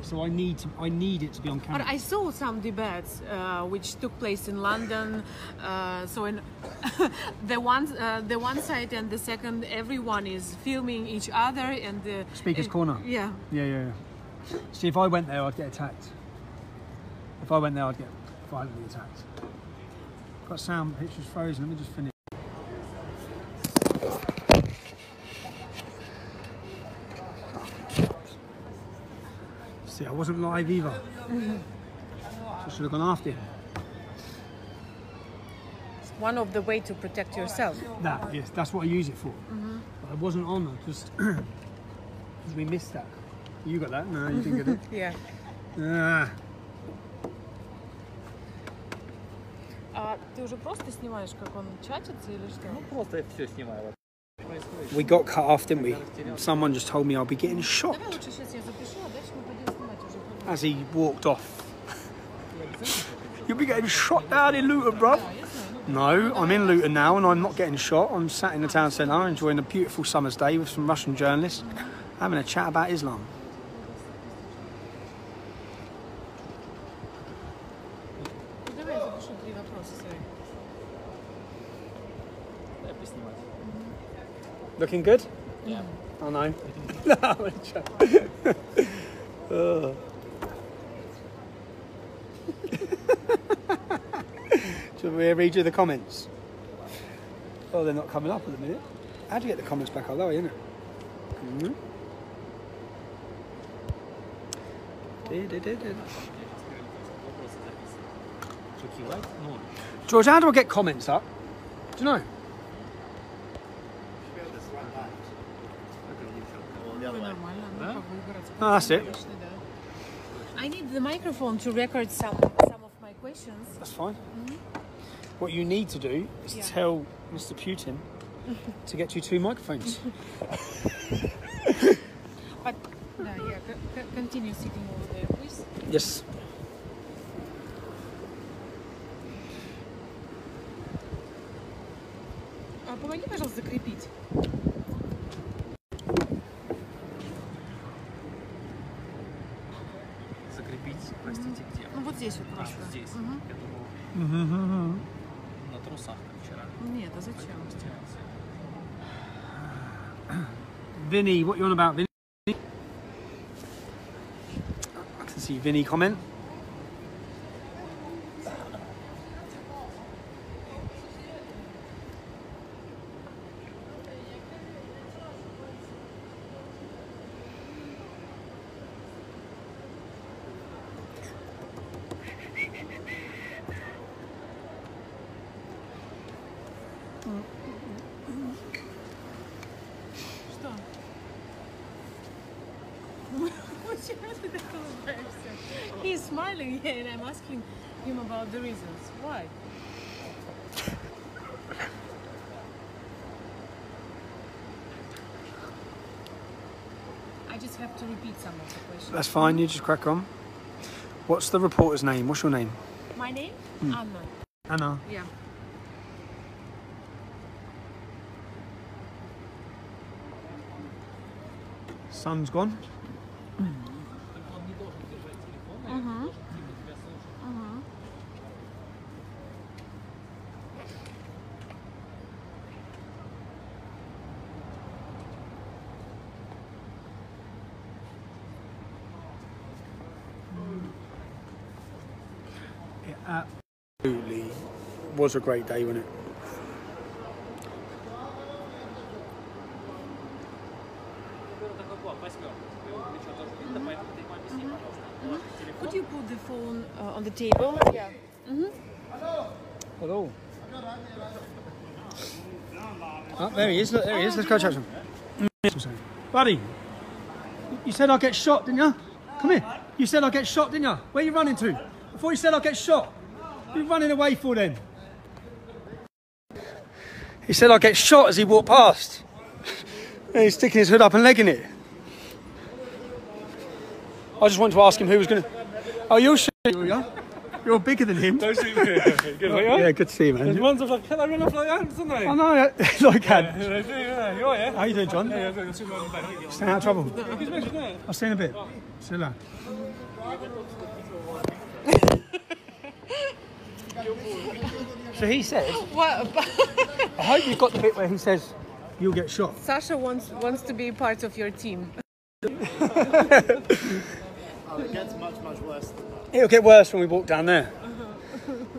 So I need it to be on camera. But I saw some debates which took place in London. So in the one side and the second, everyone is filming each other and the Speaker's corner. Yeah. See, if I went there, I'd get attacked. If I went there, I'd get violently attacked. Got sound, pictures frozen. Let me just finish. See, I wasn't live either. So I should have gone after him. It's one of the way to protect yourself. Yes, that's what I use it for. But I wasn't on it, just we missed that. You got that? No, you didn't get it. Yeah. Ты уже просто снимаешь, как он чатится или что? Ну просто я все снимаю. We got cut off, didn't we? Someone just told me I'll be getting shot Давай лучше сейчас я запишу, а дальше мы пойдем снимать уже. as he walked off. You'll be getting shot down in Luton, bruv. No, I'm in Luton now and I'm not getting shot. I'm sat in the town centre enjoying a beautiful summer's day with some Russian journalists having a chat about Islam. Looking good? Yeah. I know. No, I'm only joking. Should we read you the comments? Oh, they're not coming up at the minute. How do you get the comments back up? That way, isn't it? George, how do I get comments up? Do you know? Oh, that's it. I need the microphone to record some of my questions. That's fine. What you need to do is tell Mr. Putin to get you 2 microphones. But continue sitting over there, please. Yes. Помоги, пожалуйста, закрепить. Закрепить, простите, где? Ну вот здесь вот просто. Здесь. Я думал, на трусах, как вчера. Нет, а зачем? Vinny, what you on about, Vinny? I can see Vinny comment. He's smiling here and I'm asking him about the reasons. Why? I just have to repeat some of the questions. That's fine, you just crack on. What's the reporter's name? What's your name? My name? Anna. Anna. Yeah. Sun's gone. It absolutely was a great day, wasn't it? Could you put the phone on the table? Yeah. Hello. Oh, there he is. Look, there he is. Let's go chat to him. Buddy, you said I'd get shot, didn't you? Come here. You said I'd get shot, didn't you? Where are you running to? I thought you said I'd get shot. What are you running away for then? He said I'd get shot as he walked past. And he's sticking his hood up and legging it. I just wanted to ask him who was going to... Oh, you're sure, you're bigger than him. Don't see me. Good, Yeah, good to see you, man. There's ones of like, can I run off like that, isn't they? I know, I can. Yeah, you are, yeah? How you doing, John? Staying out of trouble. Yeah. I'll see you in a bit. See you later. So he said, What? I hope you got the bit where he says, you'll get shot. Sasha wants to be part of your team. Oh, it gets much worse than that. It'll get worse when we walk down there.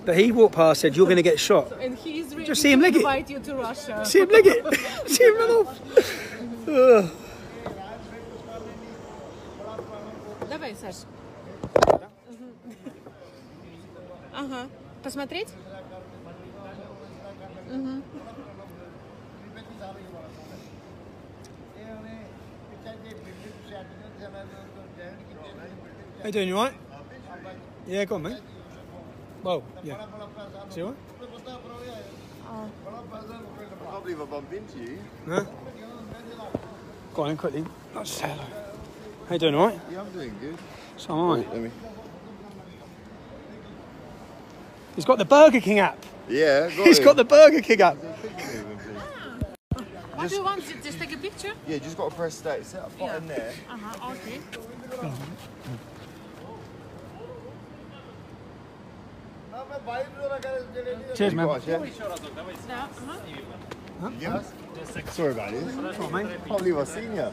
But he walked past, said, you're going to get shot. And he is ready Just see him to leg it. invite you to Russia. See him leg it. See him run off. Давай, Саш. Ага. Посмотреть? How you doing, you alright? Yeah, go on, mate. Whoa, yeah. See you alright? I can't believe I bumped into you. No? Go on in quickly. I'll just say hello. How you doing, alright? Yeah, I'm doing good. So am I. Let me. He's got the Burger King app. Yeah, He's got the Burger King app. What do you want? Just take a picture? Yeah, just got to press that. Set a button there. Okay. Cheers, man. Yeah. Sorry about this. Oh, mate. Can't believe I've seen you.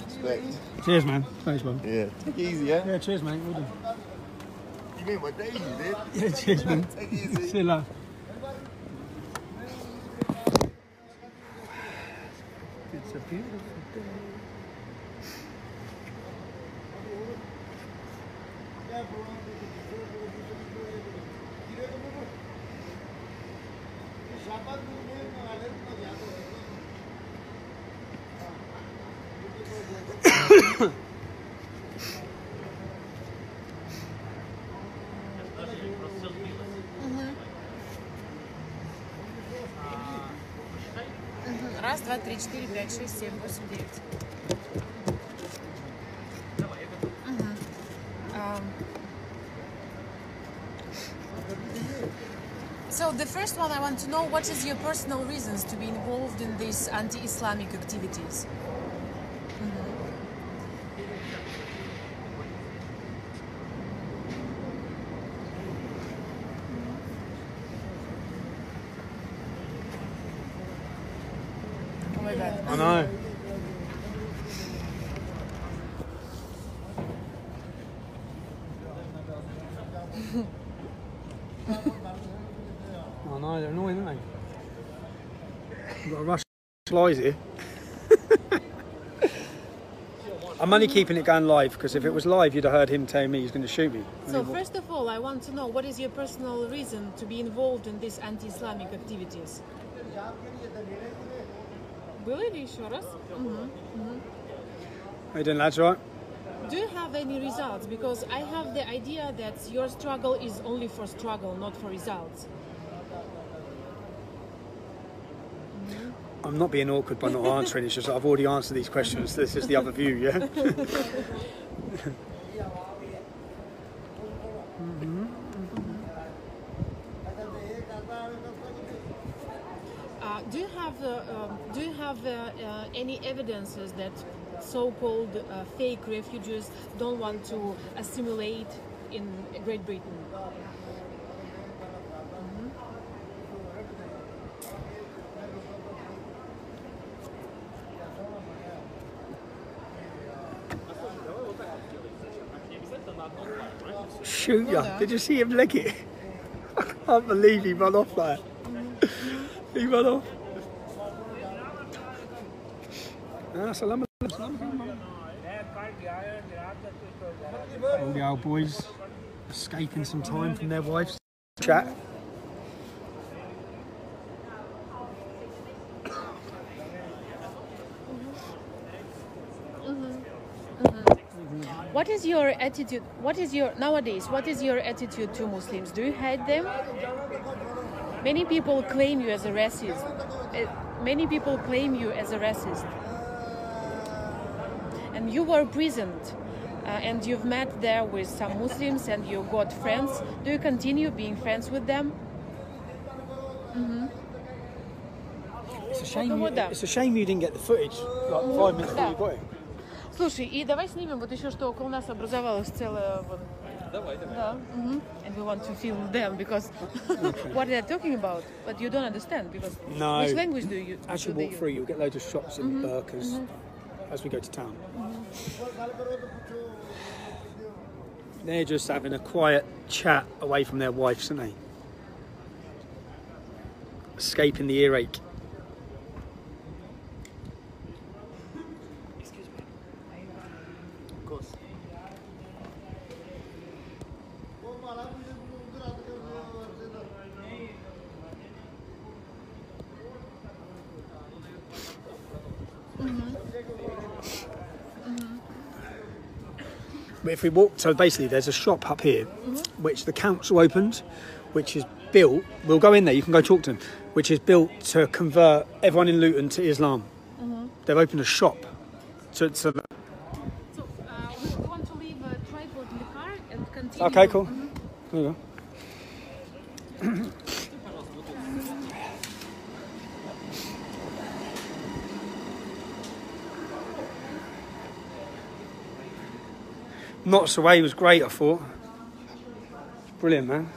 Respect. Cheers, man. Thanks, man. Yeah, take it easy, yeah? Yeah, cheers, mate. Well done. You made my day, you did. Yeah, cheers, man. Take it easy. See you later. It's a beautiful day. Раз, два, три, четыре, пять, шесть, семь, восемь, девять. So the first one, I want to know what is your personal reasons to be involved in these anti-Islamic activities? Oh my God. I know. I know, they're annoying, aren't they? You've got to rush flies here. I'm only keeping it going live because if it was live, you'd have heard him telling me he's going to shoot me. So first of all, I want to know what is your personal reason to be involved in these anti-Islamic activities? Было ли еще раз? How you doing, lads, right? Do you have any results? Because I have the idea that your struggle is only for struggle, not for results. I'm not being awkward by not answering, it's just I've already answered these questions. This is the other view, yeah? Do you have any evidences that so-called fake refugees don't want to assimilate in Great Britain? Shoot ya. Did you see him leg it? I can't believe he ran off like that. He ran off. Salam. All the old boys escaping some time from their wives. Chat. What is your attitude? What is your attitude to Muslims? Do you hate them? Many people claim you as a racist. And you were present, and you've met there with some Muslims, and you got friends. Do you continue being friends with them? It's a shame you didn't get the footage like 5 minutes before you got it. Слушай, и давай снимем вот еще, что около нас образовалась целая вот. Давай. Да. And we want to film them because what they're talking about, but you don't understand because No. which language do you? As you walk through, you'll get loads of shops in burkas as we go to town. They're just having a quiet chat away from their wives, aren't they? Escaping the earache. Of course. But if we walk, so basically there's a shop up here, which the council opened, which is built, we'll go in there, you can go talk to them, which is built to convert everyone in Luton to Islam. They've opened a shop. So Okay, cool. There you go. Knots Away was great, I thought. Brilliant, man.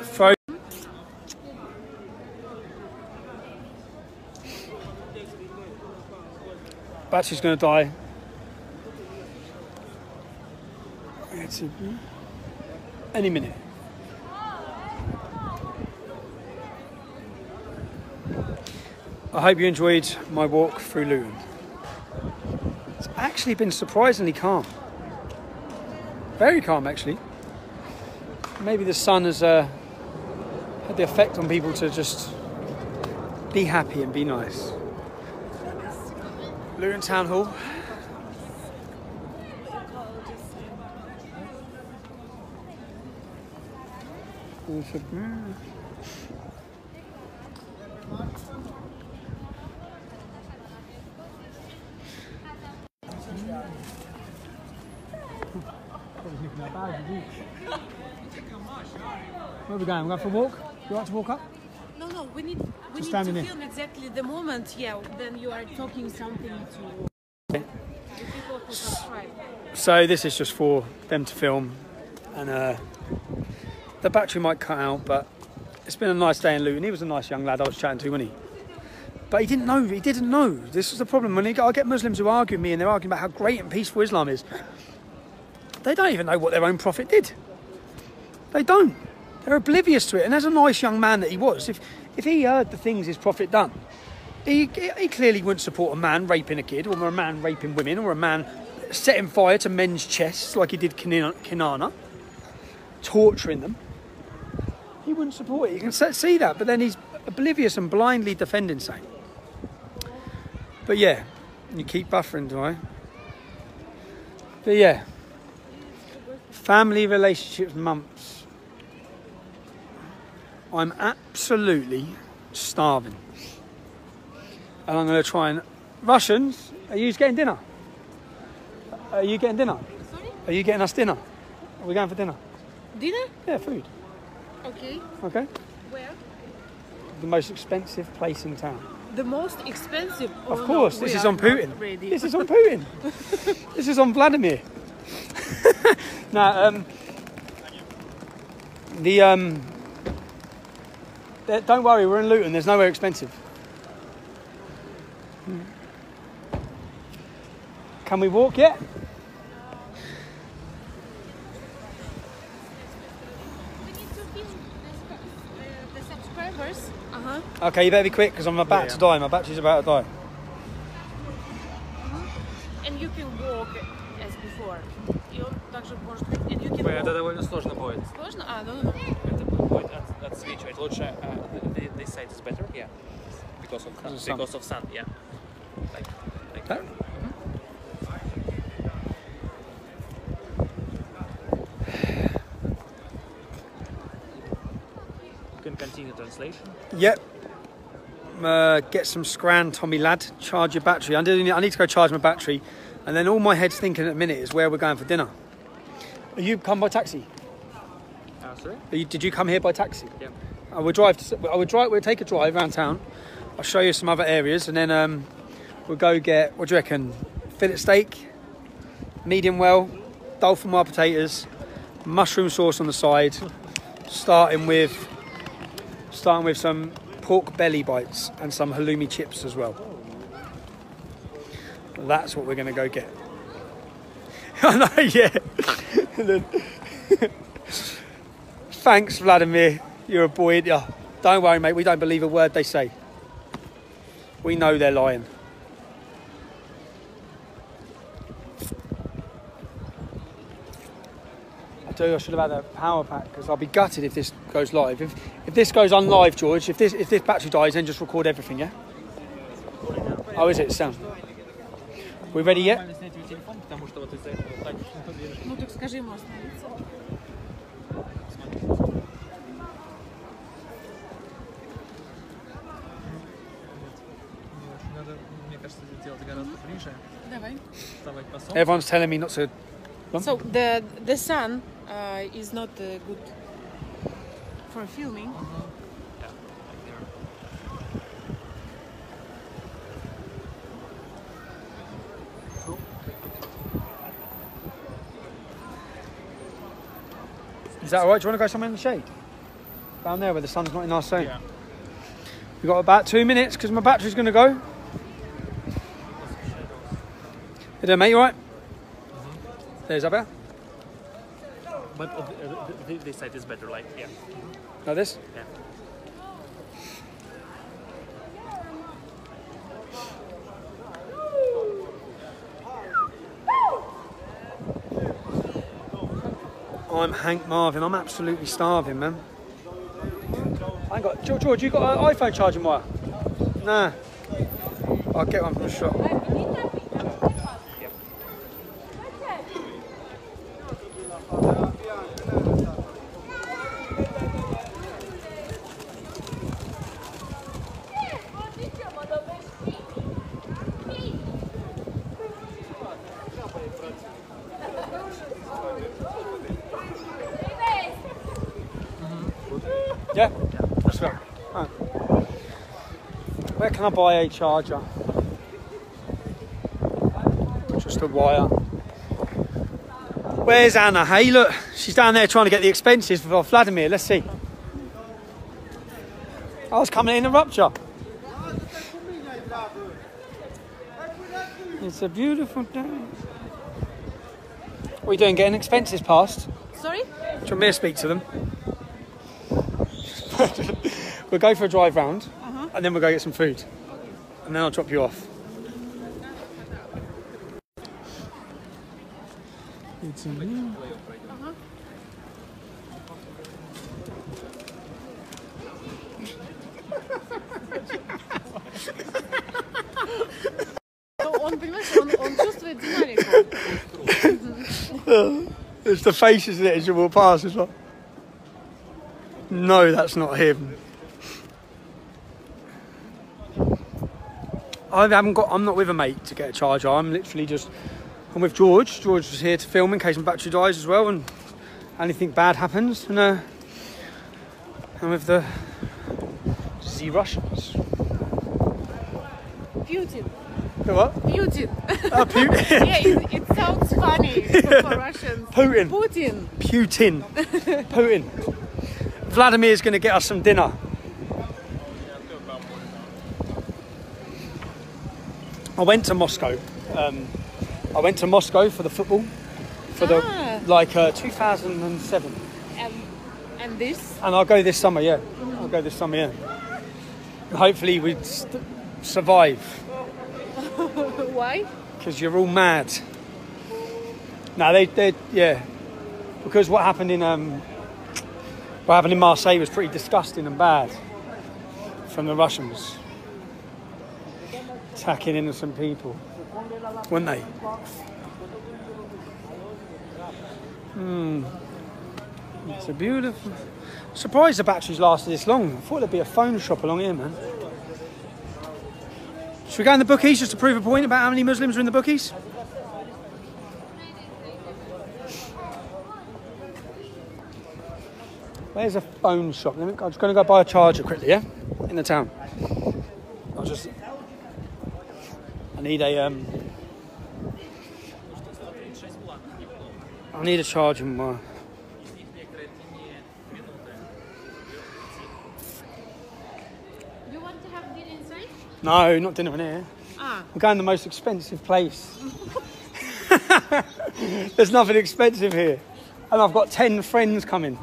Throw. Battery's going to die. It's any minute. I hope you enjoyed my walk through Luton. It's actually been surprisingly calm. Very calm, actually. Maybe the sun has had the effect on people to just be happy and be nice. Luton Town Hall. Where are we going? We're going for a walk? You like to walk up? No, we need to standing in. film exactly the moment, then you are talking something to the people who subscribe. So this is just for them to film, and the battery might cut out, but it's been a nice day in Luton. He was a nice young lad I was chatting to, wasn't he? But he didn't know. This is the problem. When I get Muslims who argue with me and they're arguing about how great and peaceful Islam is, they don't even know what their own prophet did. They don't. They're oblivious to it. And as a nice young man that he was, if he heard the things his prophet done, he clearly wouldn't support a man raping a kid, or a man raping women, or a man setting fire to men's chests like he did Kinana, torturing them. He wouldn't support it. You can see that, but then he's oblivious and blindly defending something. But yeah, you keep buffering, do I? But yeah, family relationships months. I'm absolutely starving. And I'm going to try and... Russians, are you getting dinner? Are you getting dinner? Sorry? Are you getting us dinner? Are we going for dinner? Dinner? Yeah, food. Okay. Okay. Where? The most expensive place in town. The most expensive? Of course, this is on Putin. Ready. This is on Putin. This is on Vladimir. Now, don't worry, we're in Luton. There's nowhere expensive. Can we walk yet? We need to film the subscribers. Okay, you better be quick because I'm about to die. My battery's about to die. And you can walk as before. И он также может быть. And you can walk. Это довольно сложно будет. Сложно? Это будет отсвечивать. Лучше this side is better, yeah. Because of sun, yeah. Like Okay. You can continue translation. Yep. Get some scran, Tommy lad. Charge your battery. I need to go charge my battery, and then all my head's thinking at the minute is where we're going for dinner. Are you come by taxi? Sorry? Did you come here by taxi? Yeah. We'll take a drive around town. I'll show you some other areas, and then we'll go get, what do you reckon? Fillet steak, medium well, dolphin wild potatoes, mushroom sauce on the side, starting with some pork belly bites and some halloumi chips as well. That's what we're going to go get. I know, yeah. Thanks, Vladimir. You're a boy, yeah. Don't worry, mate. We don't believe a word they say. We know they're lying. I should have had a power pack because I'll be gutted if this goes live. If this goes on live, George, if this battery dies, then just record everything, yeah? Oh, is it? Sound. We ready yet? Ну так скажи ему остановиться. Мне кажется, Everyone's telling me not to. So the sun is not good for filming. Is that alright? Do you want to go somewhere in the shade? Down there where the sun's not in our zone. Yeah. We've got about 2 minutes because my battery's going to go. You there, mate? You alright? There's Abel. But this side is better, like, yeah. Like this? Yeah. I'm Hank Marvin. I'm absolutely starving, man. I ain't got... George, you got an iPhone charging wire? Nah. I'll get one from the shop. Yeah? Let's go. Right. Where can I buy a charger? Just a wire. Where's Anna? Hey, look, she's down there trying to get the expenses for Vladimir. Let's see. I was coming in a rupture. It's a beautiful day. What are you doing? Getting expenses passed? Sorry? Do you want me to speak to them? We'll go for a drive round and then we'll go get some food. And then I'll drop you off. It's a new... Он чувствует динамику. It's the faces in it as you walk past as well. No, that's not him. I'm not with a mate to get a charger. I'm with George. George was here to film in case my battery dies as well and anything bad happens. And I'm with the Russians. Putin. The what? Putin. Oh, Putin. Yeah, it sounds funny for Russians. Putin. Putin. Putin. Vladimir's going to get us some dinner. I went to Moscow. I went to Moscow for the football, for the 2007. And this? And I'll go this summer, yeah. I'll go this summer, yeah. And hopefully we'd survive. Why? Because you're all mad. No, they yeah. Because what happened in Marseille was pretty disgusting and bad from the Russians. Attacking innocent people, weren't they? It's a beautiful... Surprised the batteries lasted this long. I thought there'd be a phone shop along here, man. Should we go in the bookies just to prove a point about how many Muslims are in the bookies? Where's a phone shop? I'm just going to go buy a charger quickly, yeah? In the town. I need a charging wire. You want to have dinner inside? No, not dinner in here. We're going to the most expensive place. There's nothing expensive here. And I've got 10 friends coming.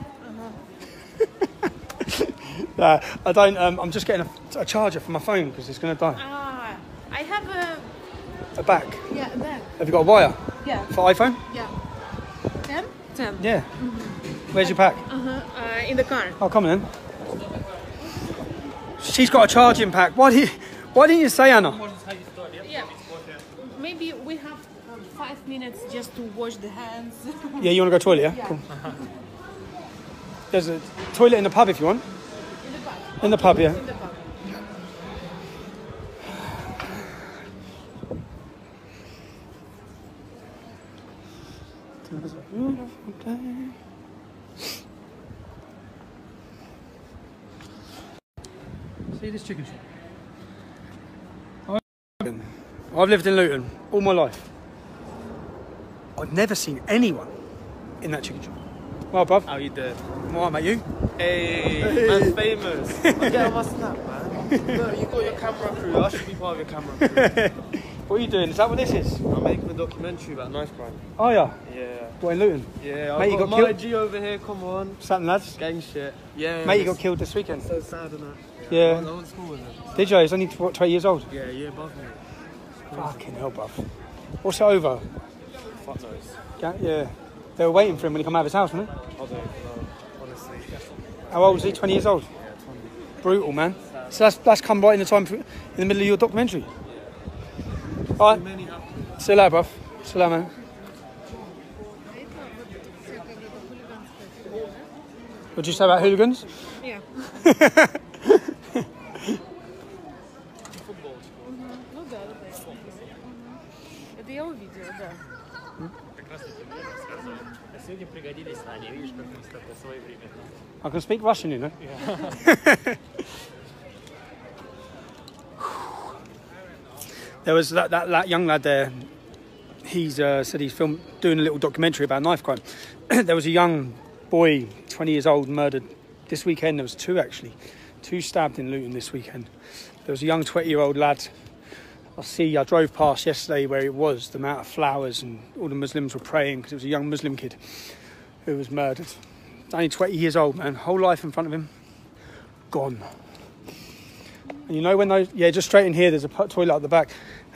No, I don't. I'm just getting a charger for my phone because it's going to die. I have A back. Yeah, a bag. Have you got a wire? Yeah. For iPhone? Yeah. 10? 10. Yeah. Where's your pack? In the car. Oh, come on then. She's got a charging pack. Why didn't you say, Anna? Yeah. Maybe we have 5 minutes just to wash the hands. Yeah, you want to go toilet, yeah? Yeah. Cool. There's a toilet in the pub if you want. In the pub. In the pub, yeah. In the pub. See this chicken shop? I've lived in Luton all my life. I've never seen anyone in that chicken shop. Well, bruv. How you doing? Alright, mate, you? Hey, man's famous. I'm getting my snap, man. Look, you got your camera crew. I should be part of your camera crew. What are you doing? Is that what this is? I'm making a documentary about knife crime. Oh, yeah? Yeah. What, in Luton? Yeah, Mate, I've you got got my killed? G over here, come on. Something, lads? Gang shit. Yeah. Mate, you got killed this weekend. So sad, isn't it? Yeah. I went to school with him. Did you? He's only, what, 20 years old? Yeah, year above me. Fucking hell, bruv. What's it over? Fuck knows. Yeah. They were waiting for him when he come out of his house, wasn't I don't know, honestly. they? How old is he? 20 years old? Yeah, 20. Brutal, man. So that's come right in the time, in the middle of your documentary. All right. See you later, bruv. See you later, man. What did you say about hooligans? Yeah. Ну да. Это я увидела, да. Сегодня пригодились знания, видишь, как мы с тобой своевременно. I can speak Russian, you know. There was that young lad there. He's said he's doing a little documentary about knife crime. There was a young boy, 20 years old, murdered this weekend. There was two actually, two stabbed in Luton this weekend. There was a young 20-year-old lad. I drove past yesterday where it was, the amount of flowers and all the Muslims were praying because it was a young Muslim kid who was murdered. Only 20 years old, man. Whole life in front of him, gone. And you know when those, just straight in here, there's a toilet at the back.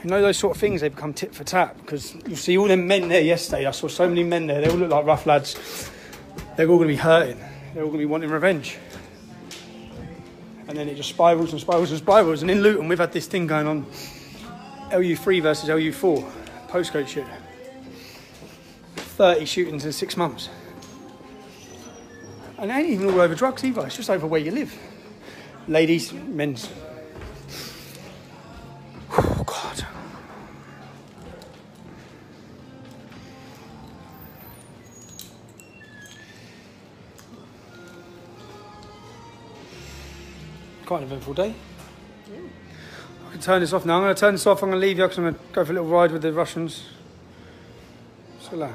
You know those sort of things, they become tit for tat because you see all them men there yesterday. I saw so many men there. They all look like rough lads. They're all going to be hurting. They're all going to be wanting revenge. And then it just spirals and spirals and spirals. And in Luton, we've had this thing going on. LU3 versus LU4, postcode shit. 30 shootings in 6 months. And it ain't even all over drugs either, it's just over where you live. Ladies, men's. Oh, God. Quite an eventful day. I can turn this off now. I'm going to turn this off. I'm going to leave you because I'm going to go for a little ride with the Russians. So,